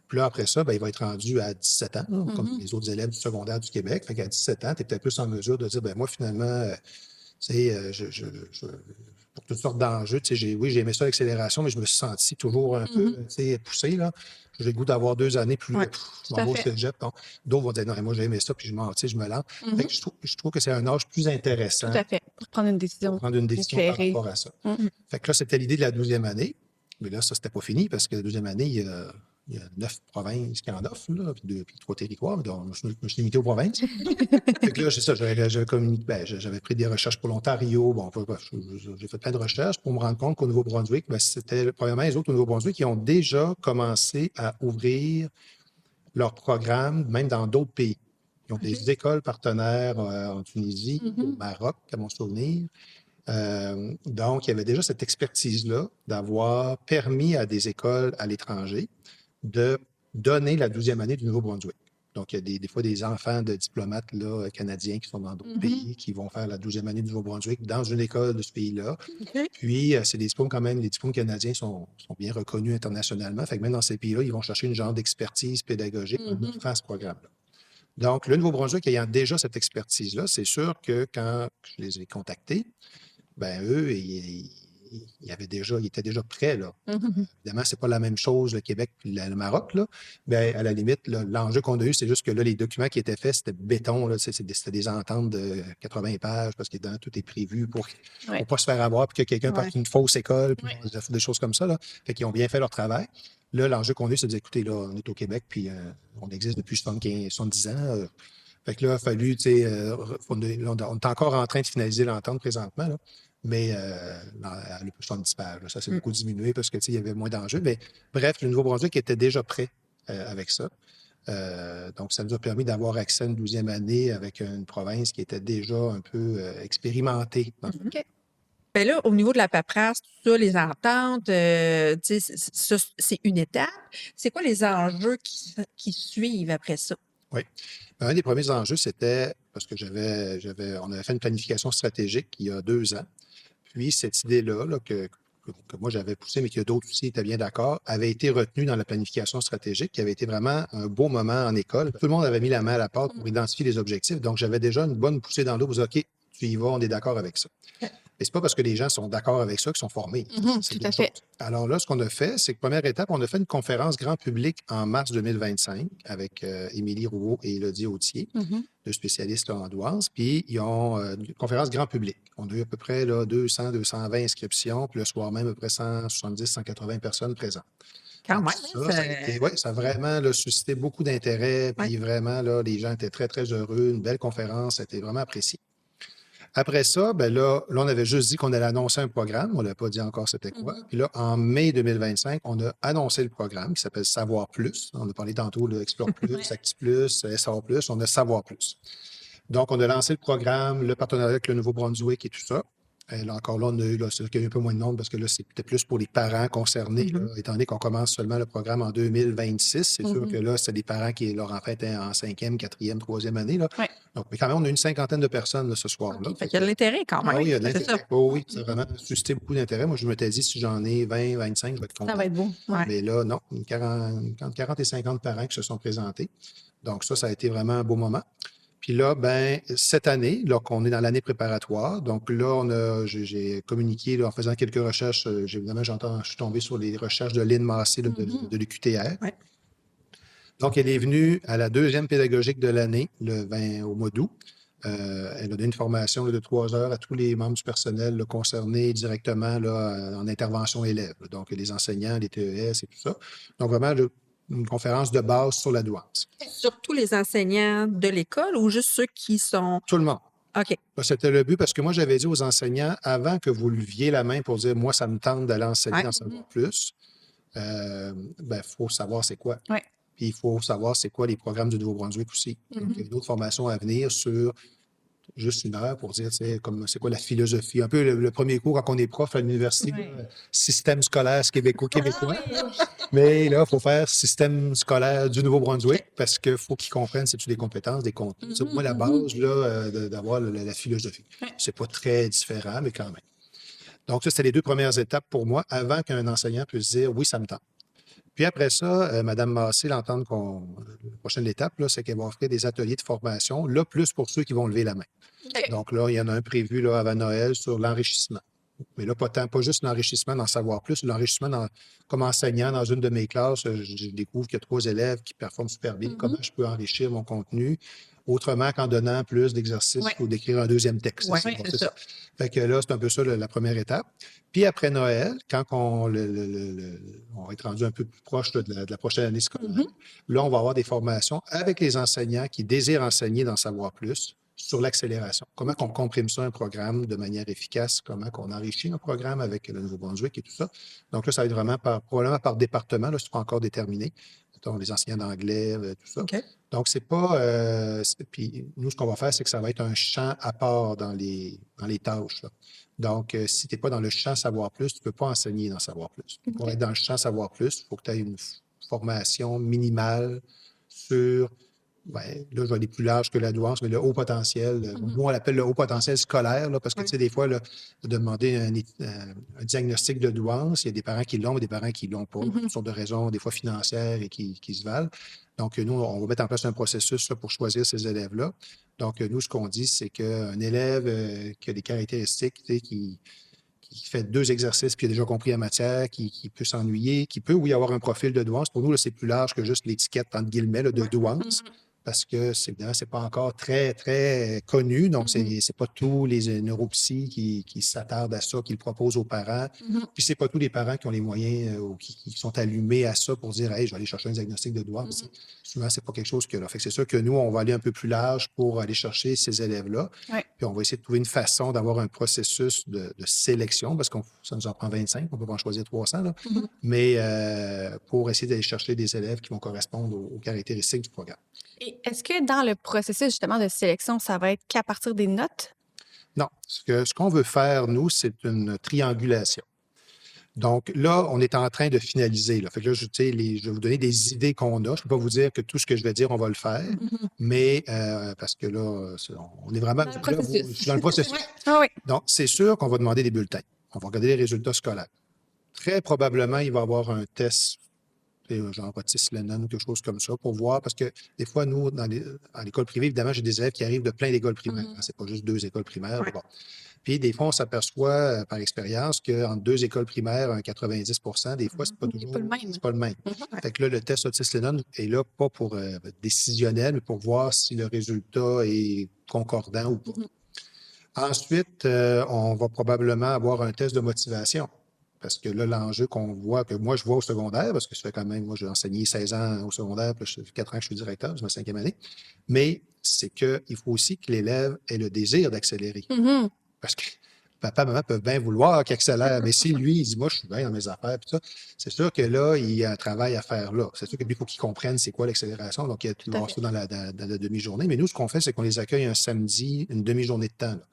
Puis là, après ça, ben, il va être rendu à 17 ans, comme les autres élèves du secondaire du Québec. Fait qu'à 17 ans, tu es peut-être plus en mesure de dire, ben moi, finalement, pour toutes sortes d'enjeux, j'ai aimé ça, l'accélération, mais je me suis senti toujours un peu poussé. Là. J'ai le goût d'avoir 2 années plus. Je m'en vais au cégep. D'autres vont dire, non, moi, j'ai aimé ça, puis je me lance. Fait que je trouve que c'est un âge plus intéressant. Tout à fait. Pour prendre une décision. Par rapport à ça. Fait que là, c'était l'idée de la 12e année. Mais là, ça, c'était pas fini parce que la 12e année, il y a 9 provinces qui en offrent, là, puis 3 territoires. Donc, je me suis limité aux provinces. Fait que là, c'est ça, j'avais pris des recherches pour l'Ontario. Bon, j'ai fait plein de recherches pour me rendre compte qu'au Nouveau-Brunswick, c'était, premièrement, les autres au Nouveau-Brunswick qui ont déjà commencé à ouvrir leurs programmes, même dans d'autres pays. Ils ont des écoles partenaires en Tunisie, au Maroc, à mon souvenir. Donc, il y avait déjà cette expertise-là d'avoir permis à des écoles à l'étranger de donner la 12e année du Nouveau-Brunswick. Donc, il y a des fois des enfants de diplomates là, canadiens qui sont dans d'autres pays qui vont faire la 12e année du Nouveau-Brunswick dans une école de ce pays-là. Puis, c'est des diplômes quand même, les diplômes canadiens sont bien reconnus internationalement. Fait que même dans ces pays-là, ils vont chercher une genre d'expertise pédagogique en offrant ce programme-là. Donc, le Nouveau-Brunswick ayant déjà cette expertise-là, c'est sûr que quand je les ai contactés, ben eux, ils étaient déjà prêts, là. Évidemment, c'est pas la même chose, le Québec et le Maroc, là. Ben, à la limite, là, l'enjeu qu'on a eu, c'est juste que là, les documents qui étaient faits, c'était béton, là. C'était des ententes de 80 pages parce que tout est prévu pour pas se faire avoir, puis que quelqu'un parte une fausse école, puis des choses comme ça, là. Fait qu'ils ont bien fait leur travail. Là, l'enjeu qu'on a eu, c'est de dire, écoutez, là, on est au Québec, puis on existe depuis 70 ans. Fait que là, il a fallu, tu sais, on est encore en train de finaliser l'entente présentement, là. Mais elle a plus de 70 pages. Là. Ça s'est beaucoup diminué parce que, tu sais, il y avait moins d'enjeux. Mais bref, le Nouveau-Brunswick était déjà prêt avec ça. Donc, ça nous a permis d'avoir accès à une 12e année avec une province qui était déjà un peu expérimentée. OK. Bien là, au niveau de la paperasse, tout ça, les ententes, tu sais, c'est une étape. C'est quoi les enjeux qui suivent après ça? Oui. Un des premiers enjeux, c'était parce que on avait fait une planification stratégique il y a 2 ans. Puis, cette idée-là, là, que moi j'avais poussée, mais que d'autres aussi étaient bien d'accord, avait été retenue dans la planification stratégique, qui avait été vraiment un beau moment en école. Tout le monde avait mis la main à la pâte pour identifier les objectifs. Donc, j'avais déjà une bonne poussée dans l'eau pour dire, OK, tu y vas, on est d'accord avec ça. Mais c'est pas parce que les gens sont d'accord avec ça qu'ils sont formés. C'est tout à fait. Alors là, ce qu'on a fait, c'est que première étape, on a fait une conférence grand public en mars 2025 avec Émilie Rouault et Élodie Autier, deux spécialistes là, en douance. Puis, ils ont une conférence grand public. On a eu à peu près là, 200, 220 inscriptions, puis le soir même, à peu près 170, 180 personnes présentes. Quand même, Ça a vraiment là, suscité beaucoup d'intérêt. Puis vraiment, là, les gens étaient très, très heureux. Une belle conférence. Ça a été vraiment apprécié. Après ça, ben là, on avait juste dit qu'on allait annoncer un programme. On n'a pas dit encore c'était quoi. Puis là, en mai 2025, on a annoncé le programme qui s'appelle Savoir Plus. On a parlé tantôt de Explore Plus, Acti Plus, SAR Plus. On a Savoir Plus. Donc, on a lancé le programme, le partenariat avec le Nouveau-Brunswick et tout ça. Là, encore là, on a eu, là, c'est qu'il y a eu un peu moins de nombre parce que là, c'était plus pour les parents concernés, là, étant donné qu'on commence seulement le programme en 2026. C'est sûr que là, c'est des parents qui, leur enfant était en 5e, 4e, 3e année. Là. Donc, mais quand même, on a une cinquantaine de personnes là, ce soir-là. Fait qu'il y a de l'intérêt quand même. Ah oui, il y a de l'intérêt. Oh, oui, ça a vraiment suscité beaucoup d'intérêt. Moi, je m'étais dit, si j'en ai 20, 25, je vais être content. Ça va être beau. Ouais. Mais là, non, 40 et 50 parents qui se sont présentés. Donc, ça a été vraiment un beau moment. Puis là, ben, cette année, là, qu'on est dans l'année préparatoire, donc là, j'ai communiqué là, en faisant quelques recherches. Évidemment, je suis tombé sur les recherches de Lynn Massé de l'UQTR. Ouais. Donc, elle est venue à la 2e pédagogique de l'année, au mois d'août. Elle a donné une formation là, de 3 heures à tous les membres du personnel là, concernés directement là, en intervention élève. Donc, les enseignants, les TES et tout ça. Donc, vraiment, une conférence de base sur la douance. Sur tous les enseignants de l'école ou juste ceux qui sont... Tout le monde. OK. C'était le but parce que moi, j'avais dit aux enseignants, avant que vous leviez la main pour dire, moi, ça me tente d'aller enseigner en savoir plus, il faut savoir c'est quoi. Ouais. Puis il faut savoir c'est quoi les programmes du Nouveau-Brunswick aussi. Donc, il y a d'autres formations à venir sur juste 1 heure pour dire, c'est quoi la philosophie. Un peu le premier cours quand on est prof à l'université, système scolaire québécois. Mais là, il faut faire système scolaire du Nouveau-Brunswick parce qu'il faut qu'ils comprennent c'est-tu des compétences, des contenus. C'est pour moi la base là, d'avoir la philosophie. C'est pas très différent, mais quand même. Donc, ça, c'était les 2 premières étapes pour moi avant qu'un enseignant puisse dire oui, ça me tente. Puis après ça, Mme Massé, l'entendre la prochaine étape, là, c'est qu'elle va offrir des ateliers de formation, là, plus pour ceux qui vont lever la main. Donc là, il y en a un prévu là, avant Noël sur l'enrichissement. Mais là, pas juste l'enrichissement d'en savoir plus, l'enrichissement comme enseignant dans une de mes classes, je découvre qu'il y a 3 élèves qui performent super bien. Comment je peux enrichir mon contenu autrement qu'en donnant plus d'exercices ou d'écrire un deuxième texte. Oui, C'est c'est ça. Fait que là, c'est un peu ça la première étape. Puis après Noël, quand on va être rendu un peu plus proche de la prochaine année scolaire, là, on va avoir des formations avec les enseignants qui désirent enseigner d'en savoir plus sur l'accélération. Comment on comprime ça, un programme, de manière efficace, comment on enrichit un programme avec le Nouveau-Brunswick et tout ça. Donc là, ça va être vraiment probablement par département, là, c'est pas encore déterminé. Mettons, les enseignants d'anglais, tout ça. OK. Donc, c'est pas. Puis nous, ce qu'on va faire, c'est que ça va être un champ à part dans les tâches, là. Donc, si tu n'es pas dans le champ savoir plus, tu ne peux pas enseigner dans savoir plus. Pour être dans le champ savoir plus, il faut que tu aies une formation minimale sur. Ben, là, je vais aller plus large que la douance, mais le haut potentiel. Nous, on l'appelle le haut potentiel scolaire, là, parce que, tu sais, des fois, là, de demander un diagnostic de douance, il y a des parents qui l'ont, mais des parents qui ne l'ont pas, pour toutes sortes de raisons, des fois financières et qui se valent. Donc, nous, on va mettre en place un processus là, pour choisir ces élèves-là. Donc, nous, ce qu'on dit, c'est qu'un élève qui a des caractéristiques, tu sais, qui fait 2 exercices puis qui a déjà compris la matière, qui peut s'ennuyer, qui peut, oui, avoir un profil de douance. Pour nous, là, c'est plus large que juste l'étiquette, entre guillemets, là, de douance, parce que évidemment, c'est pas encore très, très connu. Donc, c'est pas tous les neuropsys qui s'attardent à ça, qui le proposent aux parents. Puis, c'est pas tous les parents qui ont les moyens ou qui sont allumés à ça pour dire, hey, je vais aller chercher un diagnostic de douance. Souvent, c'est pas quelque chose que là. Fait que c'est sûr que nous, on va aller un peu plus large pour aller chercher ces élèves-là. Puis, on va essayer de trouver une façon d'avoir un processus de sélection, parce que ça nous en prend 25, on peut pas en choisir 300, là. Mais pour essayer d'aller chercher des élèves qui vont correspondre aux caractéristiques du programme. Et est-ce que dans le processus justement de sélection, ça va être qu'à partir des notes? Non. Ce qu'on veut faire, nous, c'est une triangulation. Donc là, on est en train de finaliser. Là. Fait que là, je vais vous donner des idées qu'on a. Je ne peux pas vous dire que tout ce que je vais dire, on va le faire, mais parce que là, on est vraiment Dans le processus. dans le processus. Ah oui. Donc, c'est sûr qu'on va demander des bulletins. On va regarder les résultats scolaires. Très probablement, il va y avoir un test, genre Otis Lennon ou quelque chose comme ça, pour voir, parce que des fois, nous, à l'école privée, évidemment, j'ai des élèves qui arrivent de plein d'écoles primaires. C'est pas juste 2 écoles primaires. Bon. Puis, des fois, on s'aperçoit par expérience qu'entre 2 écoles primaires, un 90 des fois, c'est pas toujours c'est pas le même. Fait que là, le test Otis Lennon est là pas pour décisionnel, mais pour voir si le résultat est concordant ou pas. Ensuite, on va probablement avoir un test de motivation. Parce que là, l'enjeu qu'on voit, que moi, je vois au secondaire, parce que ça fait quand même, moi, j'ai enseigné 16 ans au secondaire, puis ça fait 4 ans que je suis directeur, c'est ma 5e année. Mais c'est qu'il faut aussi que l'élève ait le désir d'accélérer. Parce que papa et maman peuvent bien vouloir qu'il accélère, mais si lui, il dit, moi, je suis bien dans mes affaires, puis ça, c'est sûr que là, il y a un travail à faire là. C'est sûr que lui, il faut qu'il comprenne c'est quoi l'accélération. Donc, il y a tout ça dans la demi-journée. Mais nous, ce qu'on fait, c'est qu'on les accueille un samedi, une demi-journée de temps, là.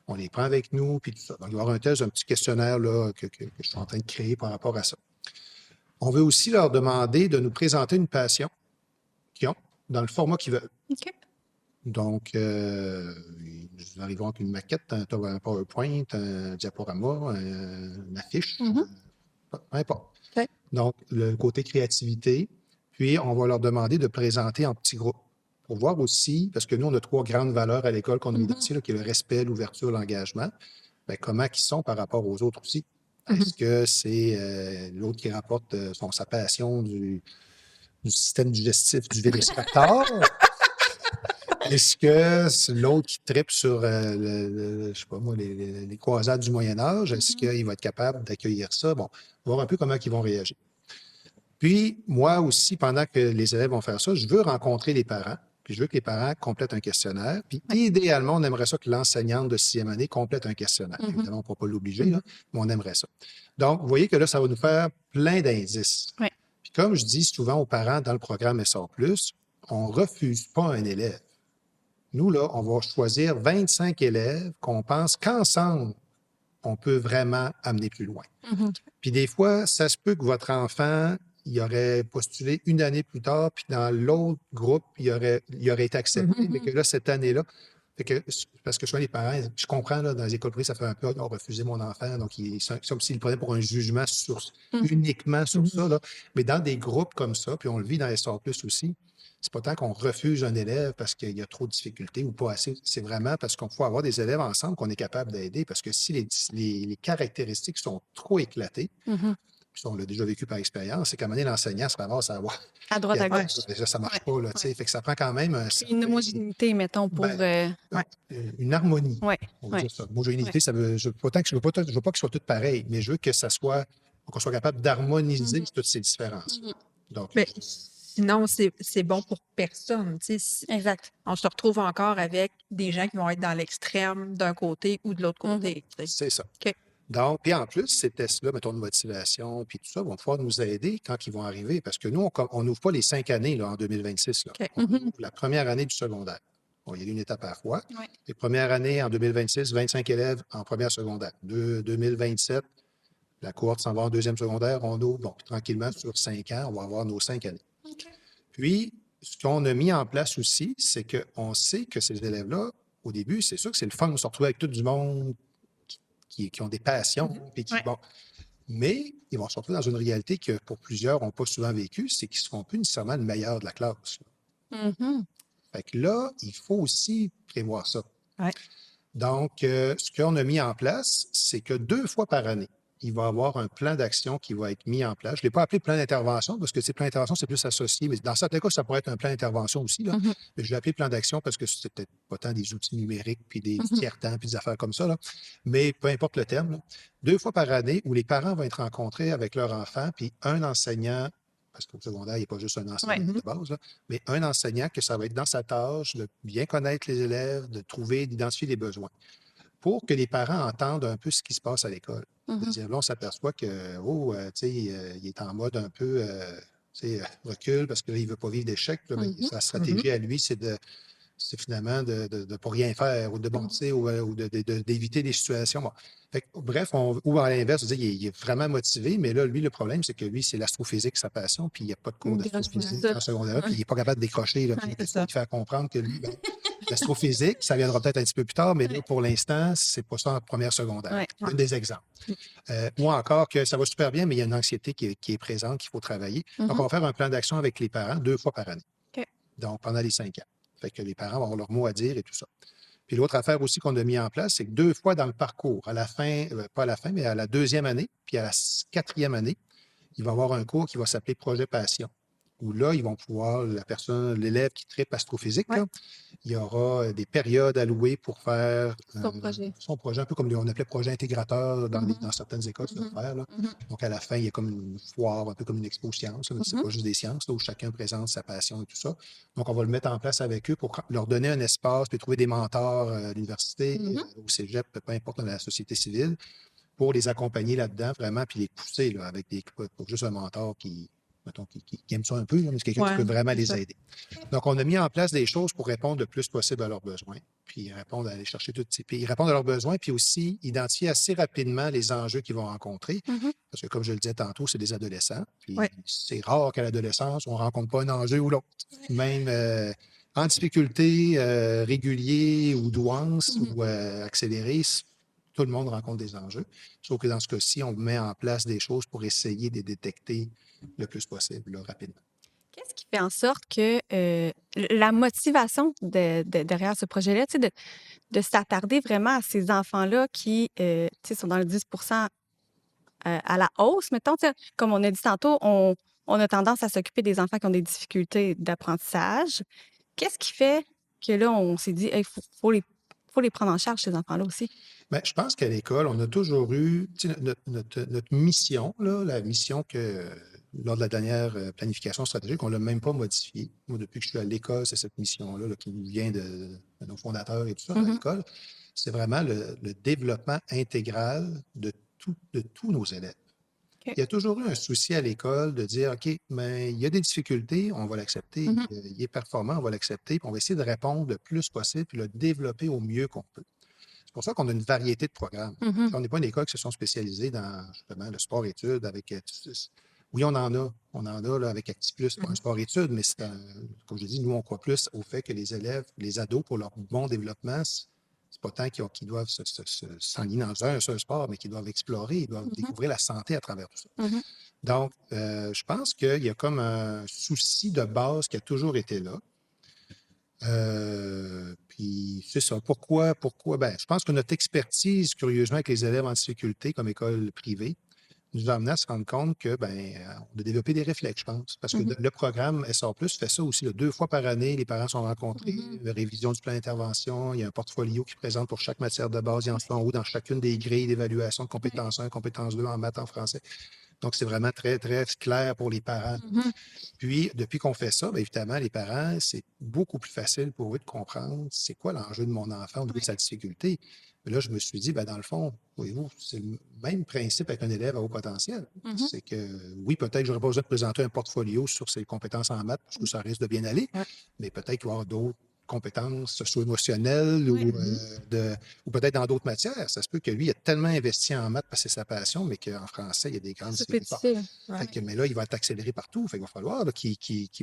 On les prend avec nous, puis tout ça. Donc, il va y avoir un test, un petit questionnaire là, que je suis en train de créer par rapport à ça. On veut aussi leur demander de nous présenter une passion qu'ils ont dans le format qu'ils veulent. Donc, nous arrivons avec une maquette, un PowerPoint, un diaporama, une affiche, peu importe. Donc, le côté créativité. Puis, on va leur demander de présenter en petits groupes. Pour voir aussi, parce que nous, on a 3 grandes valeurs à l'école qu'on a identifiées, qui est le respect, l'ouverture, l'engagement. Bien, comment ils sont par rapport aux autres aussi? Est-ce que c'est l'autre qui rapporte sa passion du système digestif du vélociraptor? Est-ce que c'est l'autre qui tripe sur, je sais pas moi, les croisades du Moyen-Âge? Est-ce qu'il va être capable d'accueillir ça? Bon, voir un peu comment ils vont réagir. Puis, moi aussi, pendant que les élèves vont faire ça, je veux rencontrer les parents. Puis, je veux que les parents complètent un questionnaire. Puis, idéalement, on aimerait ça que l'enseignante de 6e année complète un questionnaire. Évidemment, on ne peut pas l'obliger, là, mais on aimerait ça. Donc, vous voyez que là, ça va nous faire plein d'indices. Puis, comme je dis souvent aux parents dans le programme SR+, on ne refuse pas un élève. Nous, là, on va choisir 25 élèves qu'on pense qu'ensemble, on peut vraiment amener plus loin. Puis, des fois, ça se peut que votre enfant il aurait postulé une année plus tard, puis dans l'autre groupe, il aurait été accepté, mais que là, cette année-là, Fait que, parce que souvent les parents, je comprends, là, dans les écoles privées, ça fait un peu refuser mon enfant. Donc, c'est comme s'ils le prenaient pour un jugement uniquement sur ça. Là. Mais dans des groupes comme ça, puis on le vit dans SR+, aussi, c'est pas tant qu'on refuse un élève parce qu'il y a trop de difficultés ou pas assez. C'est vraiment parce qu'on faut avoir des élèves ensemble qu'on est capable d'aider. Parce que si les caractéristiques sont trop éclatées, puis on l'a déjà vécu par expérience, c'est qu'à un moment donné, l'enseignant se ramasse à avoir. À droite, à gauche. Déjà, ça ne marche Ouais. pas, là, tu sais. Fait que ça prend quand même Une homogénéité, mettons, pour. une harmonie. Ouais. On va dire ça. L'homogénéité, ça veut. Je veux pas qu'ils soient tous pareils, mais je veux que ça soit. Qu'on soit capable d'harmoniser toutes ces différences. Donc, Mais sinon, c'est bon pour personne. Exact. On se retrouve encore avec des gens qui vont être dans l'extrême d'un côté ou de l'autre côté. c'est ça. OK. Donc, puis en plus, ces tests-là, mettons de motivation, puis tout ça, vont pouvoir nous aider quand ils vont arriver. Parce que nous, on n'ouvre pas les 5 années là, en 2026. Là. OK. On ouvre la première année du secondaire. On y a une étape à la fois. Ouais. Les premières années, en 2026, 25 élèves en première secondaire. 2027, la cohorte s'en va en deuxième secondaire. On ouvre, bon, tranquillement, sur 5 ans, on va avoir nos 5 années. OK. Puis, ce qu'on a mis en place aussi, c'est qu'on sait que ces élèves-là, au début, c'est sûr que c'est le fun de se retrouver avec tout du monde qui ont des passions. Puis bon. Mais ils vont se retrouver dans une réalité que pour plusieurs n'ont pas souvent vécu, c'est qu'ils ne seront plus nécessairement le meilleur de la classe. Fait que là, il faut aussi prévoir ça. Ouais. Donc, ce qu'on a mis en place, c'est que 2 fois par année, il va y avoir un plan d'action qui va être mis en place. Je ne l'ai pas appelé plan d'intervention parce que ces plans d'intervention, c'est plus associé. Mais dans certains cas, ça pourrait être un plan d'intervention aussi. Là. Mais je l'ai appelé plan d'action parce que c'est peut-être pas tant des outils numériques, puis des tiers-temps, puis des affaires comme ça. Là. Mais peu importe le terme, là, 2 fois par année où les parents vont être rencontrés avec leur enfant, puis un enseignant, parce qu'au secondaire, il n'y a pas juste un enseignant de base, là, mais un enseignant que ça va être dans sa tâche de bien connaître les élèves, de trouver, d'identifier les besoins, pour que les parents entendent un peu ce qui se passe à l'école. C'est-à-dire, là, on s'aperçoit que, il est en mode un peu recul parce qu'il ne veut pas vivre d'échec. Sa stratégie à lui, c'est finalement de ne pas rien faire ou de ou d'éviter des situations. Bon. Fait que, bref, ou à l'inverse, il est vraiment motivé, mais là, lui, le problème, c'est que lui, c'est l'astrophysique, sa passion, puis il n'y a pas de cours d'astrophysique en secondaire, puis il n'est pas capable de décrocher. Là, puis il fait comprendre que lui, l'astrophysique, ça viendra peut-être un petit peu plus tard, mais là, pour l'instant, c'est pas ça en première secondaire. Un des exemples. Ou encore que ça va super bien, mais il y a une anxiété qui est présente, qu'il faut travailler. Donc, on va faire un plan d'action avec les parents 2 fois par année. Donc, pendant les 5 ans. Fait que les parents vont avoir leur mot à dire et tout ça. Puis l'autre affaire aussi qu'on a mis en place, c'est que 2 fois dans le parcours, à la fin, pas à la fin, mais à la 2e année, puis à la 4e année, il va y avoir un cours qui va s'appeler Projet Passion, où là, ils vont pouvoir, l'élève qui tripe astrophysique, là, il y aura des périodes allouées pour faire son projet, un peu comme on appelait projet intégrateur dans certaines écoles, faire, là. Donc, à la fin, il y a comme une foire, un peu comme une expo science, mais c'est pas juste des sciences, là, où chacun présente sa passion et tout ça. Donc, on va le mettre en place avec eux pour leur donner un espace, puis trouver des mentors à l'université, au cégep, peu importe, dans la société civile, pour les accompagner là-dedans, vraiment, puis les pousser là, avec pour juste un mentor qui aime ça un peu, là, mais c'est quelqu'un qui peut vraiment les aider. Donc, on a mis en place des choses pour répondre le plus possible à leurs besoins, puis aller chercher puis répondre à leurs besoins, puis aussi identifier assez rapidement les enjeux qu'ils vont rencontrer. Parce que, comme je le disais tantôt, c'est des adolescents, puis c'est rare qu'à l'adolescence, on ne rencontre pas un enjeu ou l'autre. Même en difficulté régulier ou douance ou accélérée, tout le monde rencontre des enjeux. Sauf que dans ce cas-ci, on met en place des choses pour essayer de les détecter le plus possible, là, rapidement. Qu'est-ce qui fait en sorte que la motivation derrière ce projet-là, de s'attarder vraiment à ces enfants-là qui sont dans le 10 à la hausse, mettons, comme on a dit tantôt, on a tendance à s'occuper des enfants qui ont des difficultés d'apprentissage. Qu'est-ce qui fait que là, on s'est dit, il faut les prendre en charge, ces enfants-là aussi? Bien, je pense qu'à l'école, on a toujours eu notre mission, là, la mission que lors de la dernière planification stratégique, on ne l'a même pas modifiée. Moi, depuis que je suis à l'école, c'est cette mission-là là, qui nous vient de nos fondateurs et tout ça à l'école. C'est vraiment le développement intégral de tous nos élèves. Il y a toujours eu un souci à l'école de dire, OK, mais il y a des difficultés, on va l'accepter. Il est performant, on va l'accepter. Puis on va essayer de répondre le plus possible puis le développer au mieux qu'on peut. C'est pour ça qu'on a une variété de programmes. On n'est pas une école qui se sont spécialisées dans justement le sport-études avec Oui, on en a. On en a là, avec ActiPlus. C'est pas un Mhm. sport-études, mais comme je dis, nous, on croit plus au fait que les élèves, les ados, pour leur bon développement, c'est pas tant qu'ils doivent s'enligner dans un seul sport, mais qu'ils doivent explorer, ils doivent Mhm. découvrir la santé à travers tout ça. Mhm. Donc, je pense qu'il y a comme un souci de base qui a toujours été là. Puis c'est ça. Pourquoi? Ben, je pense que notre expertise, curieusement, avec les élèves en difficulté comme école privée, nous a amené à se rendre compte que, ben, on a développé des réflexes, je pense. Parce que Mhm. le programme SR+ fait ça aussi, là, 2 fois par année, les parents sont rencontrés, Mhm. révision du plan d'intervention, il y a un portfolio qui présente pour chaque matière de base, il y en a en haut dans chacune des grilles d'évaluation de Ouais. compétences 1, compétence 2 en maths, en français. Donc, c'est vraiment très, très clair pour les parents. Mhm. Puis, depuis qu'on fait ça, bien évidemment, les parents, c'est beaucoup plus facile pour eux de comprendre c'est quoi l'enjeu de mon enfant au niveau de Ouais. sa difficulté. Mais là, je me suis dit, ben, dans le fond, voyez-vous, c'est le même principe avec un élève à haut potentiel. Mhm. C'est que oui, peut-être que j'aurais pas besoin de présenter un portfolio sur ses compétences en maths parce que ça risque de bien aller, Ouais. mais peut-être qu'il va y avoir d'autres compétences socio-émotionnelles Ouais. ou peut-être dans d'autres matières. Ça se peut que lui, il a tellement investi en maths parce que c'est sa passion, mais qu'en français, il y a des grandes C'est difficultés. difficile. Fait Ouais. que, mais là, il va être accéléré partout. Fait qu'il va falloir là,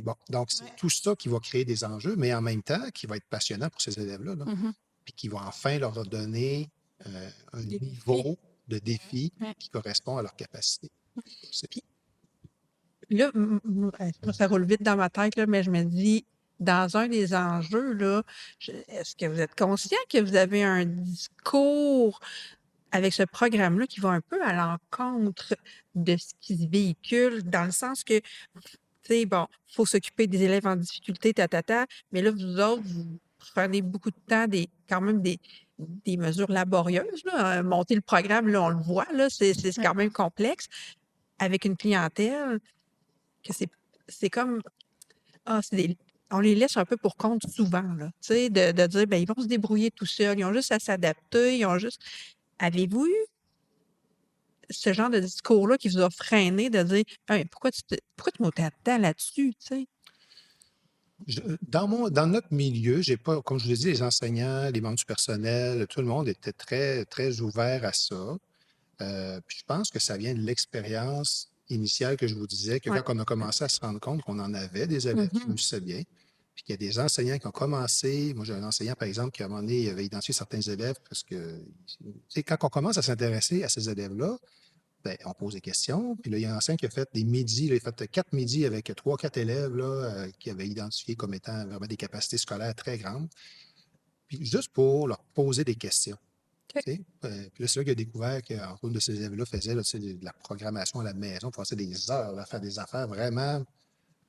bon. Donc, c'est Ouais. tout ça qui va créer des enjeux, mais en même temps, qui va être passionnant pour ces élèves-là, là, Mhm. puis qui va enfin leur donner un Des défis. niveau de défi Ouais. qui correspond à leur capacité. Puis là, moi, ça roule vite dans ma tête, là, mais je me dis, dans un des enjeux, là, est-ce que vous êtes conscient que vous avez un discours avec ce programme-là qui va un peu à l'encontre de ce qui se véhicule, dans le sens que, tu sais, bon, il faut s'occuper des élèves en difficulté, mais là, vous autres, vous prenez beaucoup de temps, quand même des mesures laborieuses, là, monter le programme, là, on le voit, là, c'est Ouais. quand même complexe, avec une clientèle que c'est comme, ah, on les laisse un peu pour compte souvent, là, tu sais, de dire, ben, ils vont se débrouiller tout seuls, ils ont juste à s'adapter, ils ont juste. Avez-vous eu ce genre de discours-là qui vous a freiné de dire, hey, pourquoi tu m'autais là-dessus, tu sais? Dans notre milieu, j'ai pas, comme je vous l'ai dit, les enseignants, les membres du personnel, tout le monde était très, très ouvert à ça. Puis je pense que ça vient de l'expérience initiale que je vous disais, que Ouais. quand on a commencé à se rendre compte qu'on en avait des élèves qui Mhm. réussissaient bien, puis qu'il y a des enseignants qui ont commencé. Moi, j'ai un enseignant, par exemple, qui à un moment donné, il avait identifié certains élèves parce que, tu sais, quand on commence à s'intéresser à ces élèves-là, ben, on pose des questions. Puis là, il y a un enseignant qui a fait des midis, là, il a fait 4 midis avec 3, 4 élèves là, qui avaient identifié comme étant vraiment des capacités scolaires très grandes. Puis juste pour leur poser des questions. OK. Tu sais, puis là, c'est là qu'il a découvert qu'un de ces élèves-là faisait là, tu sais, de la programmation à la maison, passait des heures là, à faire des affaires vraiment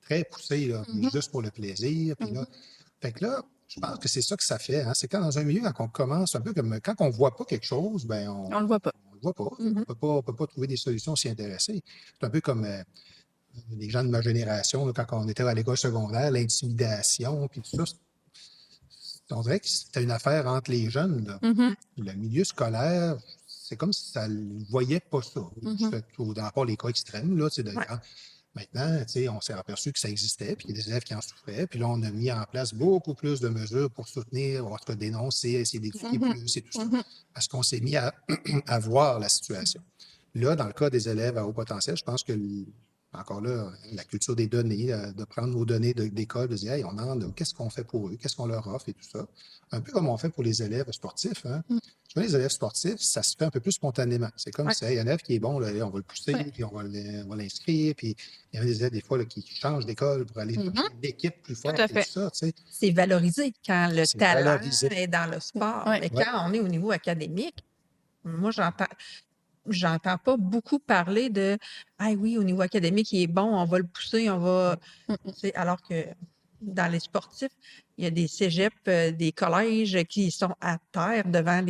très poussées, là, Mhm. juste pour le plaisir. Puis là, Mhm. fait que là, je pense que c'est ça que ça fait. Hein. C'est quand dans un milieu, quand on commence, un peu comme quand on ne voit pas quelque chose, ben On le voit pas. on le voit pas. Mhm. On peut pas trouver des solutions s'y intéresser. C'est un peu comme les gens de ma génération, là, quand on était à l'école secondaire, l'intimidation, puis tout ça. On dirait que c'était une affaire entre les jeunes, là. Mhm. Le milieu scolaire, c'est comme si ça ne voyait pas ça. Mhm. Dans le les cas extrêmes, là, tu sais, Ouais. maintenant, tu sais, on s'est aperçu que ça existait, puis il y a des élèves qui en souffraient. Puis là, on a mis en place beaucoup plus de mesures pour soutenir, en tout cas dénoncer, essayer d'éduquer Mhm. plus et tout ça. Mhm. Parce qu'on s'est mis à, à voir la situation. Là, dans le cas des élèves à haut potentiel, je pense que encore là, la culture des données, de prendre nos données d'école, de dire, hey, on en a, qu'est-ce qu'on fait pour eux, qu'est-ce qu'on leur offre et tout ça. Un peu comme on fait pour les élèves sportifs. Hein. Mhm. Tu vois, les élèves sportifs, ça se fait un peu plus spontanément. C'est comme Ouais. si, hey, un élève qui est bon, là, on va le pousser, Ouais. puis on va l'inscrire, puis il y a des élèves, des fois, là, qui changent d'école pour aller Mhm. chercher une équipe plus Tout forte à et tout fait. ça, tu sais. C'est valorisé quand le C'est talent valorisé. est dans le sport. Ouais. Mais Ouais. quand on est au niveau académique, moi, j'entends pas beaucoup parler de, ah oui, au niveau académique, il est bon, on va le pousser, on va. Mhm. Tu sais, alors que dans les sportifs, il y a des cégeps, des collèges qui sont à terre devant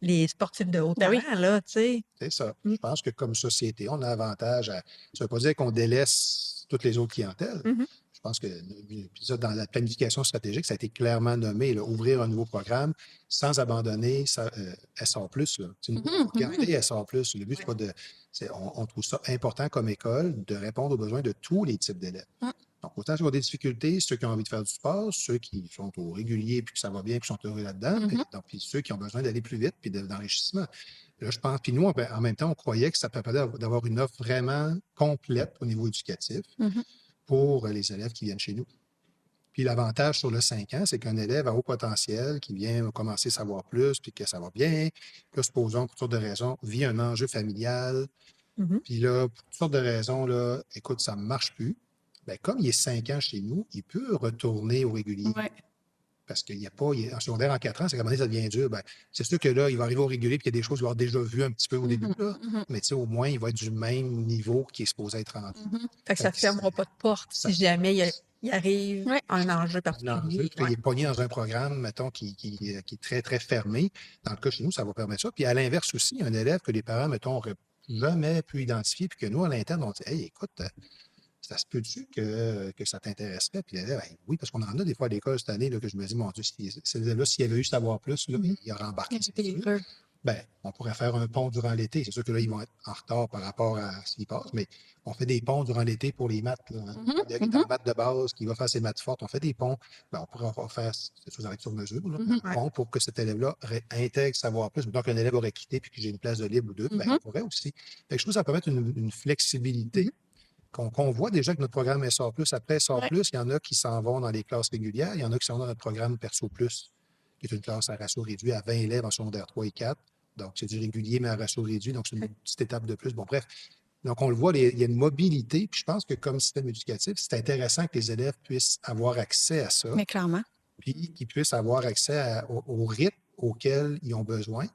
les sportifs de haut Ben oui. talent, là, tu sais. C'est ça. Mm. Je pense que comme société, on a avantage à. Ça ne veut pas dire qu'on délaisse toutes les autres clientèles. Mhm. Je pense que puis ça, dans la planification stratégique, ça a été clairement nommé, là, ouvrir un nouveau programme sans abandonner SR+. Là. Tu sais, nous, on Mhm. va garder SR+. Le but, c'est pas de. On trouve ça important comme école de répondre aux besoins de tous les types d'élèves. Mhm. Donc, autant ceux qui ont des difficultés, ceux qui ont envie de faire du sport, ceux qui sont au régulier puis que ça va bien puis qui sont heureux là-dedans, Mhm. puis ceux qui ont besoin d'aller plus vite puis d'enrichissement. Là, je pense, puis nous, en même temps, on croyait que ça permettait d'avoir une offre vraiment complète au niveau éducatif Mhm. pour les élèves qui viennent chez nous. Puis l'avantage sur le 5 ans, c'est qu'un élève à haut potentiel qui vient commencer à savoir plus, puis que ça va bien, que supposons, pour toutes sortes de raisons, vit un enjeu familial, Mhm. puis là, pour toutes sortes de raisons, là, écoute, ça ne marche plus. Bien, comme il est 5 ans chez nous, il peut retourner au régulier. Ouais. Parce qu'il n'y a pas, en secondaire en 4 ans, c'est qu'à un moment donné, ça devient dur. Ben, c'est sûr que là, il va arriver au régulier, puis il y a des choses qu'il va avoir déjà vues un petit peu au début, Mhm. là. Mhm. Mais tu sais, au moins, il va être du même niveau qui est supposé être rendu. Mhm. Fait que Fait ça ne que fermera pas de porte ça, si jamais il arrive Ouais. un enjeu un enjeu, particulier. puis là, il est pogné dans un programme, mettons, qui est très, très fermé. Dans le cas chez nous, ça va permettre ça. Puis à l'inverse aussi, un élève que les parents, mettons, n'auraient jamais pu identifier, puis que nous, à l'interne, on dit, hey, écoute, ça se peut-tu que ça t'intéresserait? Puis l'élève, ben, oui, parce qu'on en a des fois à l'école cette année là, que je me dis, mon Dieu, ces élèves-là, s'il avait eu savoir plus, là, Mhm. il aurait embarqué, Il c'est était sûr. heureux. Ben, on pourrait faire un pont durant l'été. C'est sûr que là, ils vont être en retard par rapport à ce qui passe, mais on fait des ponts durant l'été pour les maths. Là, hein. Mhm. Quand il arrive dans Mhm. le maths de base, qui va faire ses maths fortes, on fait des ponts. Ben, on pourrait faire, c'est chose avec sur mesure, là, Mhm. un Ouais. pont pour que cet élève-là intègre savoir plus. Donc, un élève aurait quitté puis que j'ai une place de libre ou deux, ben, on Mhm. pourrait aussi. Fait que je trouve que ça permet une Mhm. flexibilité qu'on voit déjà que notre programme SR+, après SR+, Ouais. il y en a qui s'en vont dans les classes régulières, il y en a qui sont dans notre programme Perso+, qui est une classe à ratio réduit à 20 élèves en secondaire 3 et 4. Donc, c'est du régulier, mais à ratio réduit, donc c'est une petite étape de plus. Bon, bref. Donc, on le voit, il y a une mobilité, puis je pense que comme système éducatif, c'est intéressant que les élèves puissent avoir accès à ça, Mais clairement. puis qu'ils puissent avoir accès au rythme auquel ils ont besoin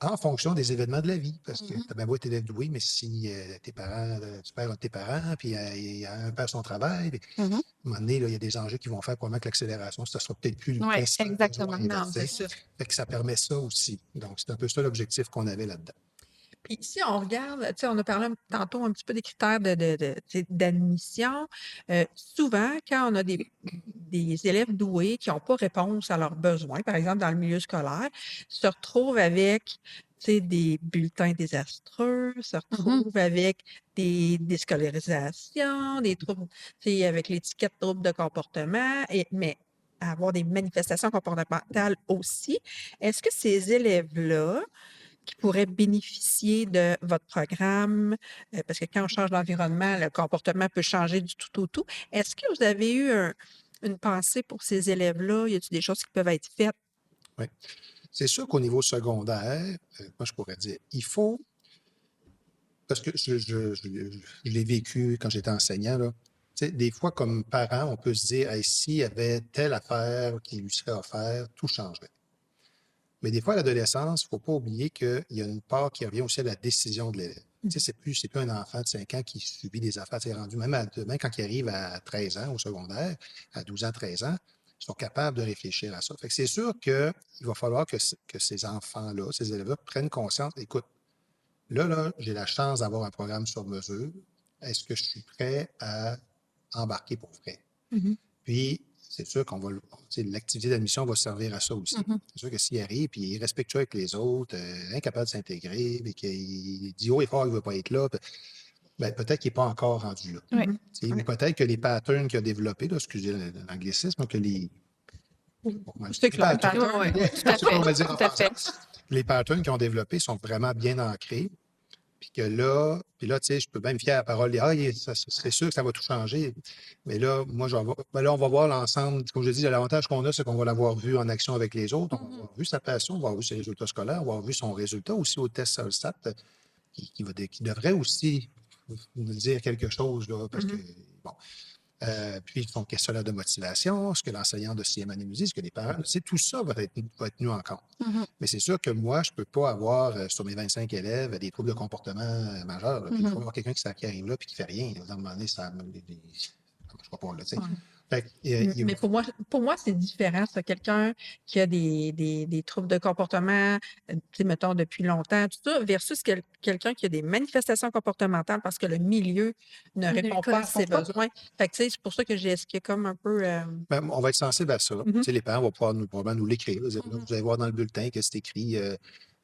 en fonction des événements de la vie. Parce que tu Mhm. as bien beau être élève doué, mais si tes parents, tu perds un de tes parents, puis un perd son travail, puis, Mhm. à un moment donné, là, il y a des enjeux qui vont faire probablement que l'accélération, ça sera peut-être plus le Ouais, principal exactement. besoin. Là, Non, tu c'est sais. ça. Fait que ça permet ça aussi. Donc, c'est un peu ça l'objectif qu'on avait là-dedans. Puis si on regarde, tu sais, on a parlé tantôt un petit peu des critères tu sais, d'admission. Souvent, quand on a des élèves doués qui n'ont pas réponse à leurs besoins, par exemple dans le milieu scolaire, se retrouvent avec tu sais, des bulletins désastreux, se Mhm. retrouvent avec des déscolarisations, des troubles, tu sais, avec l'étiquette troubles de comportement, mais avoir des manifestations comportementales aussi. Est-ce que ces élèves-là, qui pourraient bénéficier de votre programme, parce que quand on change d'environnement, le comportement peut changer du tout au tout. Est-ce que vous avez eu une pensée pour ces élèves-là? Y a-t-il des choses qui peuvent être faites? Oui. C'est sûr qu'au niveau secondaire, moi, je pourrais dire, il faut, parce que je l'ai vécu quand j'étais enseignant, là. Tu sais, des fois, comme parent, on peut se dire, hey, s'il y avait telle affaire qui lui serait offerte, tout changerait. Mais des fois, à l'adolescence, il ne faut pas oublier qu'il y a une part qui revient aussi à la décision de l'élève. Tu sais, c'est plus un enfant de 5 ans qui subit des affaires. C'est rendu même quand il arrive à 13 ans au secondaire, à 12 ans, 13 ans, ils sont capables de réfléchir à ça. Fait que c'est sûr qu'il va falloir que ces enfants-là, ces élèves-là prennent conscience. Écoute, là, j'ai la chance d'avoir un programme sur mesure. Est-ce que je suis prêt à embarquer pour vrai? Mhm. Puis, c'est sûr l'activité d'admission va servir à ça aussi. Mhm. C'est sûr que s'il arrive, puis il est respectueux avec les autres, incapable de s'intégrer, puis qu'il dit haut et fort qu'il ne veut pas être là, ben, peut-être qu'il n'est pas encore rendu là. Ouais. Mhm. Ou Ouais. peut-être que les patterns qu'il a développés, là, excusez l'anglicisme, que C'est les clair. patterns, Ouais, ouais. Tout à c'est ce qu'on fait. va dire en Tout à français. fait. Les patterns qu'ils ont développés sont vraiment bien ancrés. Puis là, tu sais, je peux même fier à la parole, dire, ah, c'est sûr que ça va tout changer. Mais là, moi, là, on va voir l'ensemble. Comme je dis, l'avantage qu'on a, c'est qu'on va l'avoir vu en action avec les autres. On va Mhm. avoir vu sa passion, on va avoir vu ses résultats scolaires, on va avoir vu son résultat aussi au test SALSAT, qui devrait aussi nous dire quelque chose, là, parce que, Mhm. bon. Puis, ils font questionnaire de motivation, ce que l'enseignant de sixième année nous dit, ce que les parents, tu sais, tout ça va être tenu en compte. Mhm. Mais c'est sûr que moi, je ne peux pas avoir sur mes 25 élèves des troubles de comportement majeurs. Là. Puis il faut Mhm. avoir quelqu'un qui arrive là et qui ne fait rien. À un moment donné, ça ne marche pas. Là, tu sais. Ouais. Fait que, Mais pour moi, c'est différent. C'est quelqu'un qui a des troubles de comportement, tu sais, mettons, depuis longtemps, tout ça, versus quelqu'un qui a des manifestations comportementales parce que le milieu ne Ne lui répond pas à ses correspond pas. besoins. Fait que, tu sais, c'est pour ça que j'ai expliqué comme un peu. ben, on va être sensible à ça. Tu Mhm. sais, les parents vont pouvoir probablement nous l'écrire. Là. Mhm. Vous allez voir dans le bulletin que c'est écrit,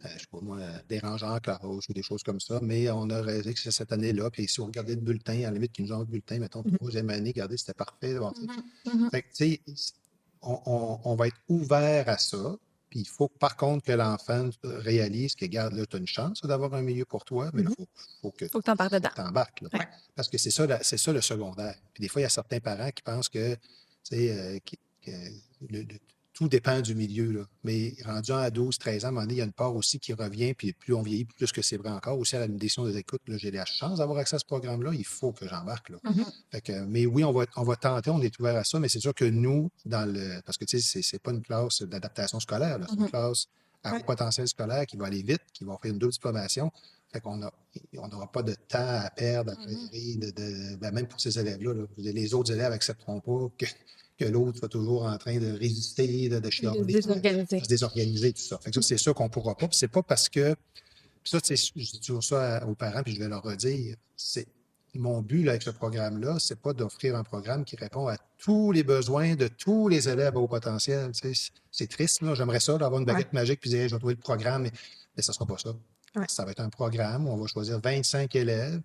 je ne sais pas moi, dérangeant en classe ou des choses comme ça. Mais on a réalisé que c'est cette année-là. Puis si vous regardez le bulletin, à la limite, qui nous envoie le bulletin, mettons, Mhm. troisième année, regardez, c'était parfait. Bon, tu sais. Mhm. Mhm. Fait que, tu sais, on va être ouvert à ça. Puis il faut par contre que l'enfant réalise que, regarde, là, tu as une chance d'avoir un milieu pour toi, mais là, il faut que Faut que tu embarques dedans. tu embarques. Ouais. Parce que c'est ça le secondaire. Puis des fois, il y a certains parents qui pensent que, tu sais, que tout dépend du milieu. Là. Mais rendu à 12, 13 ans, à un moment donné, il y a une part aussi qui revient, puis plus on vieillit, plus que c'est vrai encore. Aussi à la médiation des écoutes, là, j'ai la chance d'avoir accès à ce programme-là, il faut que j'embarque. Là. Fait que, mais oui, on va tenter, on est ouvert à ça, mais c'est sûr que nous, parce que tu sais, c'est pas une classe d'adaptation scolaire, là, c'est une classe à haut potentiel scolaire qui va aller vite, qui va offrir une double diplomation. Fait qu'on on n'aura pas de temps à perdre, à gérer, ben même pour ces élèves-là. Là. Les autres élèves n'accepteront pas que l'autre soit toujours en train de résister, de chialer, de Désorganisé. se désorganiser, tout ça. Fait que ça, c'est sûr qu'on ne pourra pas. Puis c'est pas parce que. Puis ça, tu sais, je dis toujours ça aux parents, puis je vais leur redire. Mon but là, avec ce programme-là, c'est pas d'offrir un programme qui répond à tous les besoins de tous les élèves à haut potentiel. Tu sais, c'est triste, là. J'aimerais ça d'avoir une baguette magique puis dire, je vais trouver le programme, mais ça ne sera pas ça. Ça va être un programme où on va choisir 25 élèves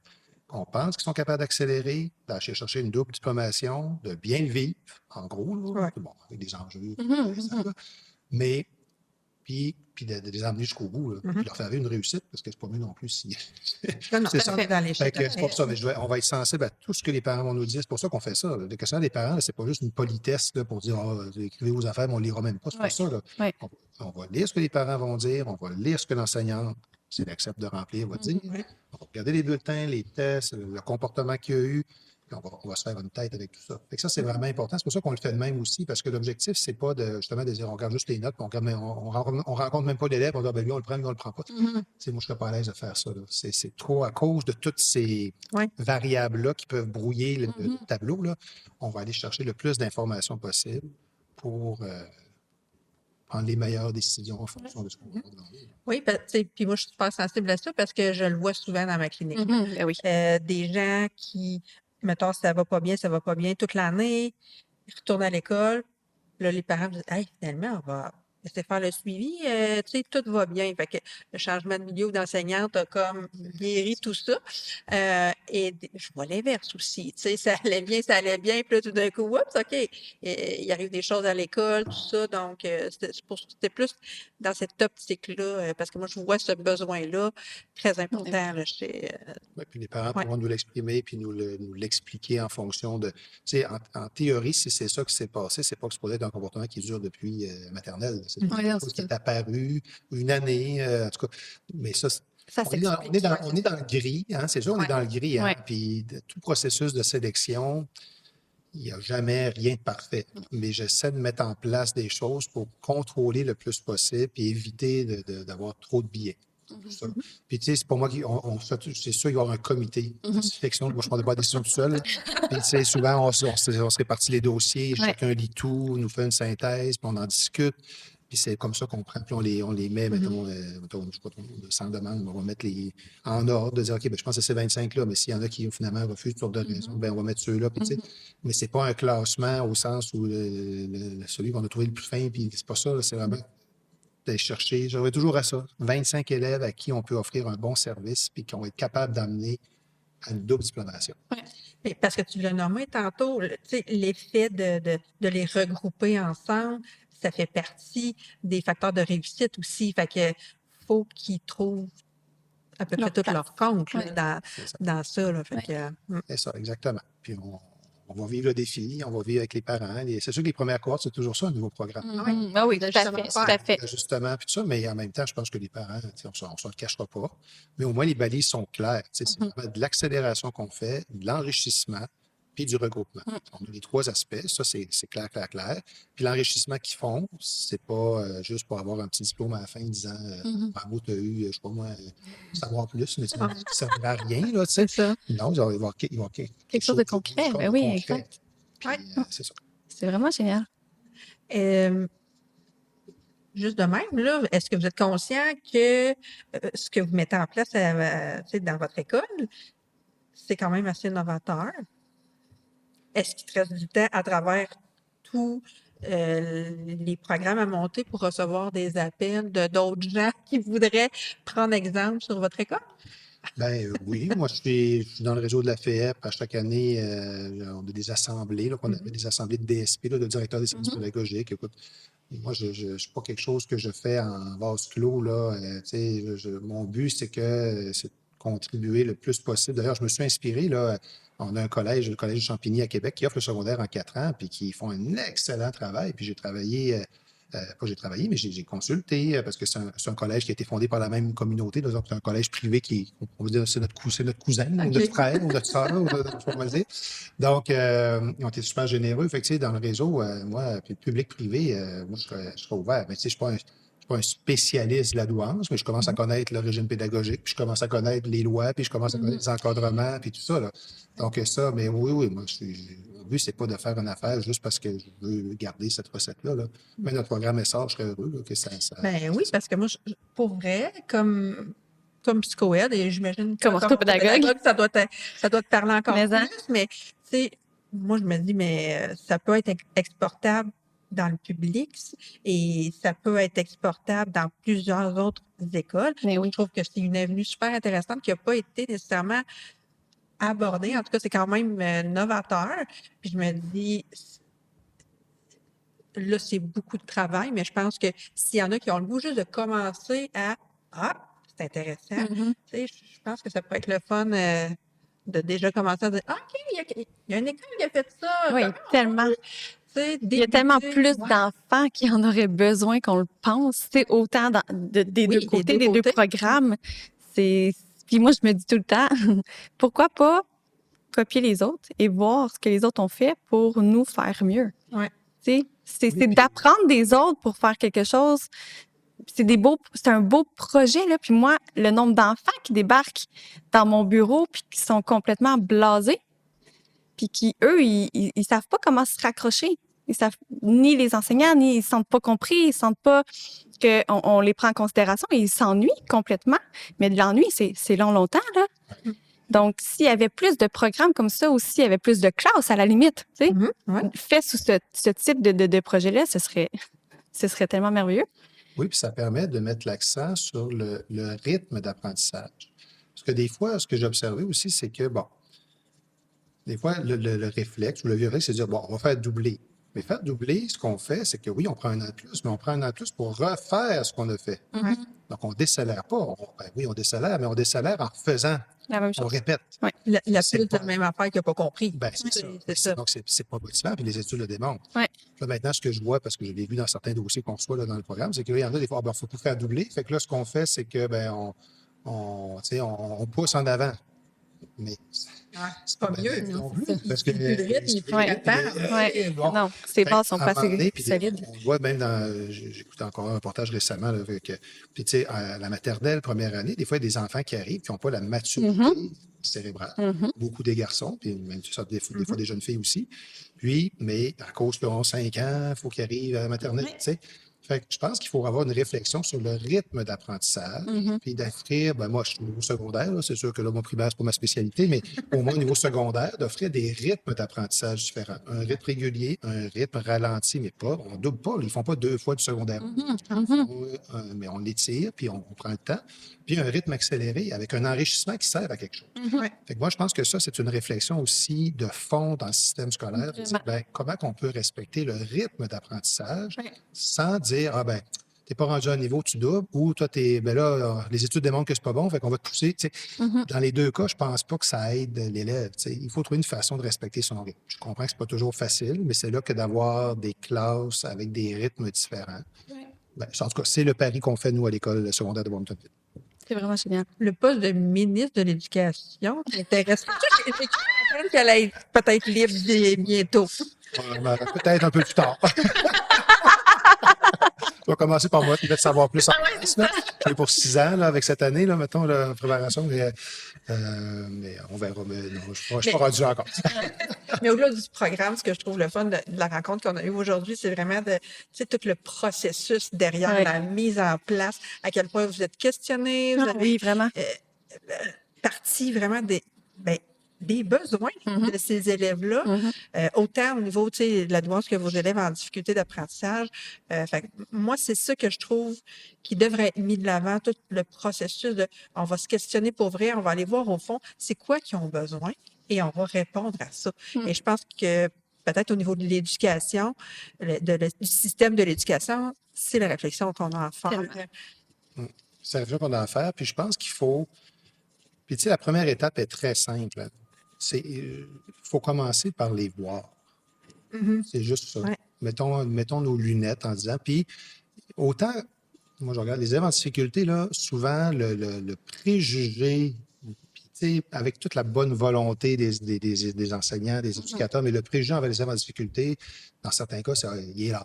qu'on pense qu'ils sont capables d'accélérer, d'aller chercher une double diplomation, de bien le vivre, en gros, là. Bon, avec des enjeux intéressants, là. Mais puis de les emmener jusqu'au bout, là, puis leur faire vivre une réussite, parce que c'est pas mieux non plus si. Non, C'est ça. on est dans les Fait que c'est chiffres. pour ça, mais on va être sensible à tout ce que les parents vont nous dire. C'est pour ça qu'on fait ça. Là. Le questionnaire des parents, là, c'est pas juste une politesse là, pour dire écrivez vos affaires, mais on ne lira même pas. C'est pas ça. Là. Ouais. On va lire ce que les parents vont dire, on va lire ce que l'enseignante, s'il accepte de remplir, va dire. On va regarder les bulletins, les tests, le comportement qu'il y a eu. Puis on va se faire une tête avec tout ça. Fait que ça, c'est vraiment important. C'est pour ça qu'on le fait de même aussi, parce que l'objectif, c'est pas justement de dire on regarde juste les notes, puis on rencontre même pas l'élève, on dit ben lui, on le prend, lui, on le prend pas. Moi, je ne serais pas à l'aise de faire ça. Là. C'est trop à cause de toutes ces variables-là qui peuvent brouiller le tableau. Là. On va aller chercher le plus d'informations possible pour prendre les meilleures décisions en fonction de ce qu'on va demander. Oui, puis moi, je suis super sensible à ça parce que je le vois souvent dans ma clinique. Ben oui. Des gens qui, mettons, ça va pas bien toute l'année, ils retournent à l'école. Là, les parents me disent, hey, finalement, on va laisser faire le suivi, tu sais, tout va bien. Fait que le changement de milieu d'enseignante a comme guéri tout ça. Je vois l'inverse aussi. Tu sais, ça allait bien, puis là, tout d'un coup, oups, OK, il arrive des choses à l'école, tout ça. Donc, c'était plus dans cette optique-là, parce que moi, je vois ce besoin-là très important là, chez. Ouais, puis les parents pourront nous l'exprimer puis nous l'expliquer en fonction de. Tu sais, en théorie, si c'est ça qui s'est passé, c'est pas que c'est supposé être un comportement qui dure depuis maternelle. C'est quelque chose qui est apparu une année, en tout cas. Mais ça, on est dans le gris, hein, c'est sûr, on est dans le gris. Hein, puis tout processus de sélection, il n'y a jamais rien de parfait. Mais j'essaie de mettre en place des choses pour contrôler le plus possible et éviter d'avoir trop de biais. Ça. Puis, tu sais, c'est pour moi, c'est sûr, il va y avoir un comité de sélection. Moi, je ne prends pas la décision tout seul. Puis, tu sais, souvent, on se répartit les dossiers, chacun lit tout, nous fait une synthèse, puis on en discute. Puis, c'est comme ça qu'on prend, puis on les met, mettons, je sais pas, sans demande, on va mettre en ordre, de dire, OK, ben, je pense que c'est ces 25-là, mais s'il y en a qui, finalement, refusent pour d'autres raisons, ben, on va mettre ceux-là. Puis, tu sais, mais c'est pas un classement au sens où celui qu'on a trouvé le plus fin, puis c'est pas ça, là, c'est vraiment d'aller chercher, je reviens toujours à ça, 25 élèves à qui on peut offrir un bon service puis qui vont être capables d'amener à une double diplomation. Mais parce que tu l'as nommé tantôt, tu sais, l'effet de les regrouper ensemble, ça fait partie des facteurs de réussite aussi. Fait que faut qu'ils trouvent à peu près tout leur compte là, dans ça. Là. Fait que, c'est ça, exactement. Puis on va vivre le défi, on va vivre avec les parents. C'est sûr que les premières cohortes, c'est toujours ça, un nouveau programme. Ah oui, tout à fait. Justement, puis tout ça, mais en même temps, je pense que les parents, on ne se le cachera pas, mais au moins les balises sont claires. C'est vraiment de l'accélération qu'on fait, de l'enrichissement, puis du regroupement. On a les trois aspects, ça c'est clair, clair, clair. Puis l'enrichissement qu'ils font, c'est pas juste pour avoir un petit diplôme à la fin disant bravo, tu as eu, je sais pas moi, savoir plus, mais ça ne servira à rien, là, tu sais. Non, il va y avoir quelque chose de concret. Ben oui, exact. Puis, c'est ça. C'est vraiment génial. Juste de même, là, est-ce que vous êtes conscient que ce que vous mettez en place dans votre école, c'est quand même assez novateur? Est-ce qu'il te reste du temps à travers tous les programmes à monter pour recevoir des appels d'autres gens qui voudraient prendre exemple sur votre école? Ben oui, moi je suis dans le réseau de la FEP. À chaque année, on a des assemblées, là, qu'on appelle des assemblées de DSP, là, de directeurs des services pédagogiques. Écoute, Moi, c'est pas quelque chose que je fais en vase clos, là. Tu sais, mon but, c'est de contribuer le plus possible. D'ailleurs, je me suis inspiré, là. On a un collège, le collège de Champigny à Québec, qui offre le secondaire en 4 ans, puis qui font un excellent travail. Puis j'ai travaillé, pas j'ai travaillé, mais j'ai consulté, parce que c'est un collège qui a été fondé par la même communauté. Donc, c'est un collège privé on va dire, c'est notre cousin, ou notre OK. frère, ou notre soeur, ou on va dire. Donc, ils ont été super généreux. Fait que, tu sais, dans le réseau, moi, public-privé, moi, je serais ouvert. Mais tu sais, je suis pas un spécialiste de la douance, mais je commence à connaître le régime pédagogique, puis je commence à connaître les lois, puis je commence à connaître les encadrements, puis tout ça, là. Donc, ça, mais oui, oui, moi, mon but, c'est pas de faire une affaire juste parce que je veux garder cette recette-là, là. Mais notre programme SR, je serais heureux, là, que Ben oui, parce que moi, pour vrai, comme psychoède, et j'imagine que Comme comme orthopédagogue. orthopédagogue, ça doit te parler encore Mais plus, mais tu sais, moi, je me dis, mais ça peut être exportable dans le public et ça peut être exportable dans plusieurs autres écoles. Mais Je oui. trouve que c'est une avenue super intéressante qui n'a pas été nécessairement abordée. En tout cas, c'est quand même novateur. Puis je me dis, là, c'est beaucoup de travail, mais je pense que s'il y en a qui ont le goût juste de commencer à Ah, c'est intéressant, Mhm. tu sais, je pense que ça peut être le fun de déjà commencer à dire Ah, OK, il y a une école qui a fait ça. Oui, Comment tellement. tu sais, Il y a tellement débuter? plus Ouais. d'enfants qui en auraient besoin qu'on le pense. C'est autant des Oui, deux des côtés, deux des deux côtés. programmes. Puis moi, je me dis tout le temps, pourquoi pas copier les autres et voir ce que les autres ont fait pour nous faire mieux. Ouais. Tu sais, Oui, c'est puis d'apprendre des autres pour faire quelque chose. C'est un beau projet, là. Puis moi, le nombre d'enfants qui débarquent dans mon bureau puis qui sont complètement blasés, puis qui, eux, ils savent pas comment se raccrocher. Ils savent ni les enseignants, ni ils se sentent pas compris, ils sentent pas on les prend en considération et ils s'ennuient complètement. Mais de l'ennui, c'est longtemps, là. Donc, s'il y avait plus de programmes comme ça ou s'il y avait plus de classes, à la limite, tu sais, Ouais. fait sous ce type de projet-là, ce serait tellement merveilleux. oui, puis ça permet de mettre l'accent sur le rythme d'apprentissage. Parce que des fois, ce que j'ai observé aussi, c'est que, bon, des fois, le réflexe ou le vieux réflexe, c'est de dire, bon, on va faire doubler. Mais faire doubler, ce qu'on fait, c'est que oui, on prend un an de plus, mais on prend un an de plus pour refaire ce qu'on a fait. Ouais. Donc, on ne décélère pas. Ben oui, on décélère, mais on décélère en faisant. La même On chose. répète. La C'est pile de pas- la même affaire qu'il n'a pas compris. Ben, c'est ça. C'est ça. Donc, c'est pas motivant, puis les études le démontrent. Ouais. Là, maintenant, ce que je vois, parce que je l'ai vu dans certains dossiers qu'on reçoit là, dans le programme, c'est qu'il y en a des fois, il faut tout faire doubler. Fait que là, ce qu'on fait, c'est que, ben, tu sais, on pousse en avant. Mais Ouais, c'est pas mieux. non Non, plus, c'est ça. parce que Le rythme, il faut Ouais. le temps. Ouais. bon. Non, ces Fait bases sont qu'à pas un moment donné, assez puis solides. on voit même j'écoutais encore un reportage récemment, là, puis tu sais, à la maternelle, première année, des fois, il y a des enfants qui arrivent qui n'ont pas la maturité cérébrale. Mhm. Beaucoup des garçons, puis même ça, des fois des jeunes filles aussi. Puis, mais à cause qu'ils ont 5 ans, il faut qu'ils arrivent à la maternelle, tu sais. Fait que je pense qu'il faut avoir une réflexion sur le rythme d'apprentissage, puis d'offrir, ben moi, je suis au niveau secondaire, là, c'est sûr que là, mon primaire, c'est pas ma spécialité, mais au moins au niveau secondaire, d'offrir des rythmes d'apprentissage différents. Un rythme régulier, un rythme ralenti, mais pas, on double pas, là, ils font pas 2 fois du secondaire. Mais on l'étire, puis on prend le temps. Puis un rythme accéléré avec un enrichissement qui sert à quelque chose. Ouais. Fait que moi, je pense que ça, c'est une réflexion aussi de fond dans le système scolaire. De dire, ben, comment on peut respecter le rythme d'apprentissage Ouais. sans dire, ah ben, t'es pas rendu à un niveau, tu doubles, ou toi, ben là, les études démontrent que c'est pas bon, fait qu'on va te pousser. Tu sais, dans les deux cas, je pense pas que ça aide l'élève. Tu sais, il faut trouver une façon de respecter son rythme. Je comprends que c'est pas toujours facile, mais c'est là que d'avoir des classes avec des rythmes différents. Ben, en tout cas, c'est le pari qu'on fait, nous, à l'école secondaire de Warrington. C'est vraiment génial. Le poste de ministre de l'Éducation m'intéresse. J'ai cru qu'elle allait être peut-être libre bientôt. Ben, peut-être un peu plus tard. Je vais commencer par moi, peut-être savoir plus en classe, là. Je l'ai pour 6 ans, là, avec cette année, là, mettons, la préparation, mais on verra. Mais non, je ne suis pas rendu encore. Mais au-delà du programme, ce que je trouve le fun de la rencontre qu'on a eue aujourd'hui, c'est vraiment tu sais, tout le processus derrière Ouais. la mise en place, à quel point vous êtes questionné, vous Ah avez oui, vraiment. parti vraiment des besoins de ces élèves-là, autant au niveau de la douance que vos élèves en difficulté d'apprentissage. Fait que moi, c'est ça que je trouve qui devrait être mis de l'avant, tout le processus de on va se questionner pour vrai, on va aller voir au fond, c'est quoi qu'ils ont besoin et on va répondre à ça. Et je pense que peut-être au niveau de l'éducation, du système de l'éducation, c'est la réflexion qu'on a à faire. Tellement. C'est la réflexion qu'on a à faire. Puis je pense qu'il faut. Puis tu sais, la première étape est très simple, hein. Il faut commencer par les voir. Mhm. C'est juste ça. Ouais. Mettons nos lunettes en disant. Puis autant, moi je regarde les élèves en difficulté, là, souvent le préjugé, puis, tu sais, avec toute la bonne volonté des enseignants, des éducateurs, mais le préjugé envers les élèves en difficulté, dans certains cas, il est là.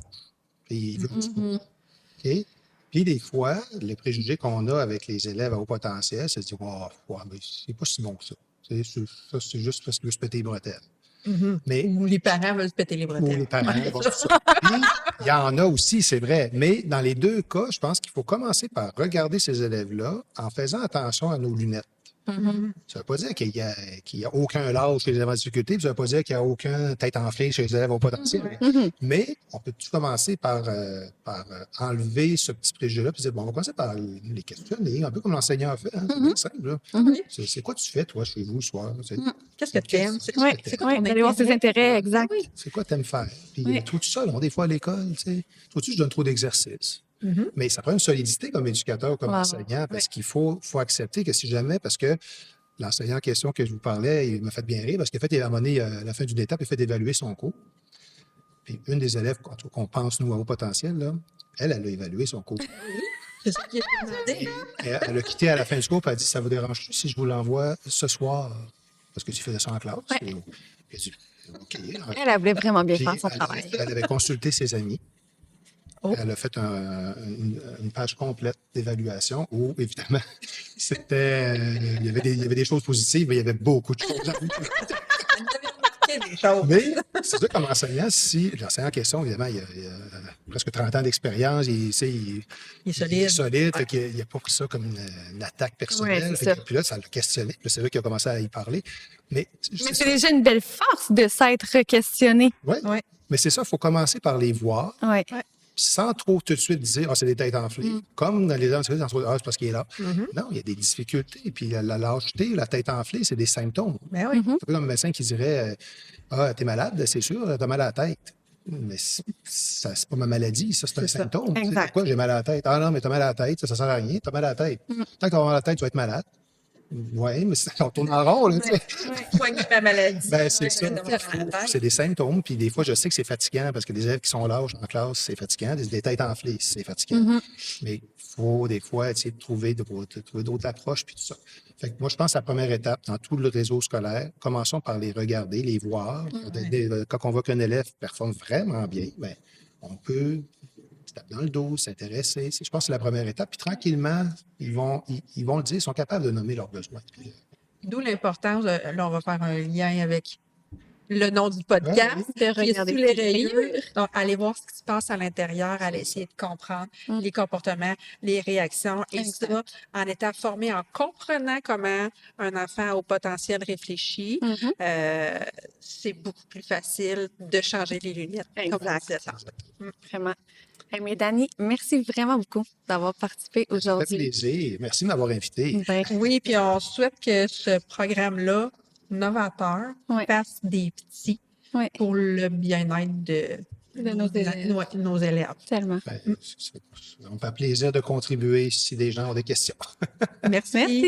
Puis il veut juste pas. OK? Puis des fois, les préjugés qu'on a avec les élèves à haut potentiel, c'est de dire, oh, ouais, mais c'est pas si bon que ça. Ça, c'est juste parce qu'il veut se péter les bretelles. Mais, Ou les parents veulent se péter les ou bretelles. les parents vont se ça. Puis, il y en a aussi, c'est vrai. Mais dans les deux cas, je pense qu'il faut commencer par regarder ces élèves-là en faisant attention à nos lunettes. Ça ne veut pas dire qu'il y a aucun lâche chez les élèves en difficulté, puis ça ne veut pas dire qu'il n'y a aucun tête enflée chez les élèves au potentiel. Mais on peut tout commencer par enlever ce petit préjugé-là, puis dire, bon, on va commencer par les questionner, un peu comme l'enseignant a fait. Hein, c'est bien simple. Là. C'est quoi tu fais, toi, chez vous, le soir? Qu'est-ce que tu aimes? C'est Oui, quoi ton d'aller voir ses intérêts, exact. C'est quoi tu aimes faire? Puis, Oui. trouves-tu ça, là, des fois, à l'école, tu sais? Trouves-tu que je donne trop d'exercices? Mais ça prend une solidité comme éducateur, comme Wow. enseignant, parce qu'il faut accepter que si jamais, parce que l'enseignant en question que je vous parlais, il m'a fait bien rire, parce qu'en fait, à un moment donné, à la fin d'une étape, il fait évaluer son cours. Puis une des élèves qu'on pense, nous, à haut potentiel, là, elle a évalué son cours. C'est ça qui est demandé. Elle a quitté à la fin du cours, puis elle a dit, ça vous dérange si je vous l'envoie ce soir? Parce que tu faisais ça en classe. Ouais. Et elle dit, OK. Elle voulait vraiment bien Puis faire son travail. elle avait consulté ses amis. Oh. Elle a fait une page complète d'évaluation où, évidemment, c'était. Il y avait des choses positives, mais il y avait beaucoup de choses. Des choses. Mais c'est sûr, comme enseignant, si l'enseignant en question, évidemment, il a presque 30 ans d'expérience, il Il est solide. fait qu'il n'a pas pris ça comme une attaque personnelle. Ouais, c'est Fait que- ça. Puis là, ça l'a questionné. Puis là, c'est là qu'il a commencé à y parler. Mais Mais c'est déjà une belle force de s'être questionné. ouais. Ouais. Mais c'est ça, il faut commencer par les voir. Oui. Sans trop tout de suite dire, ah, c'est des têtes enflées. Comme dans les enseignants, c'est parce qu'il est là. Non, il y a des difficultés. Puis la lâcheté, la tête enflée, c'est des symptômes. Ben oui. C'est pas comme un médecin qui dirait, ah, t'es malade, c'est sûr, t'as mal à la tête. Mais ça, c'est pas ma maladie, ça, c'est un C'est ça. symptôme. Tu sais, Exact. pourquoi j'ai mal à la tête? Ah non, mais t'as mal à la tête, ça sert à rien, t'as mal à la tête. Tant que t'as mal à la tête, tu vas être malade. Oui, mais on tourne en rond, là, tu sais. Soigner ma maladie. Ben, c'est ça. Ouais. C'est des symptômes. Puis des fois, je sais que c'est fatigant parce que des élèves qui sont lâches en classe, c'est fatigant. Des têtes enflées, c'est fatigant. Mais il faut des fois essayer de trouver d'autres approches puis tout ça. Fait que moi, je pense que la première étape dans tout le réseau scolaire, commençons par les regarder, les voir. Quand on voit qu'un élève performe vraiment bien, ben, on peut se taper dans le dos, s'intéresser. Je pense que c'est la première étape. Puis tranquillement, ils vont le dire, ils sont capables de nommer leurs besoins. D'où l'importance, là, on va faire un lien avec le nom du podcast, Ouais, De qui est regarder sous les les rayures. rayures. Donc, aller voir ce qui se passe à l'intérieur, aller essayer de comprendre les comportements, les réactions, et Exact. ça, en étant formé, en comprenant comment un enfant au potentiel réfléchit, c'est beaucoup plus facile de changer les lunettes. Comme on Exact. disait tantôt. Vraiment. Mais Dani, merci vraiment beaucoup d'avoir participé Ça fait aujourd'hui. plaisir. Merci de m'avoir invité. Ben, Oui, puis on souhaite que ce programme-là, novateur, Ouais. fasse des petits Ouais. pour le bien-être de nos élèves. ouais, nos élèves. Tellement. Ben, ça me fait plaisir de contribuer si des gens ont des questions. Merci. Merci.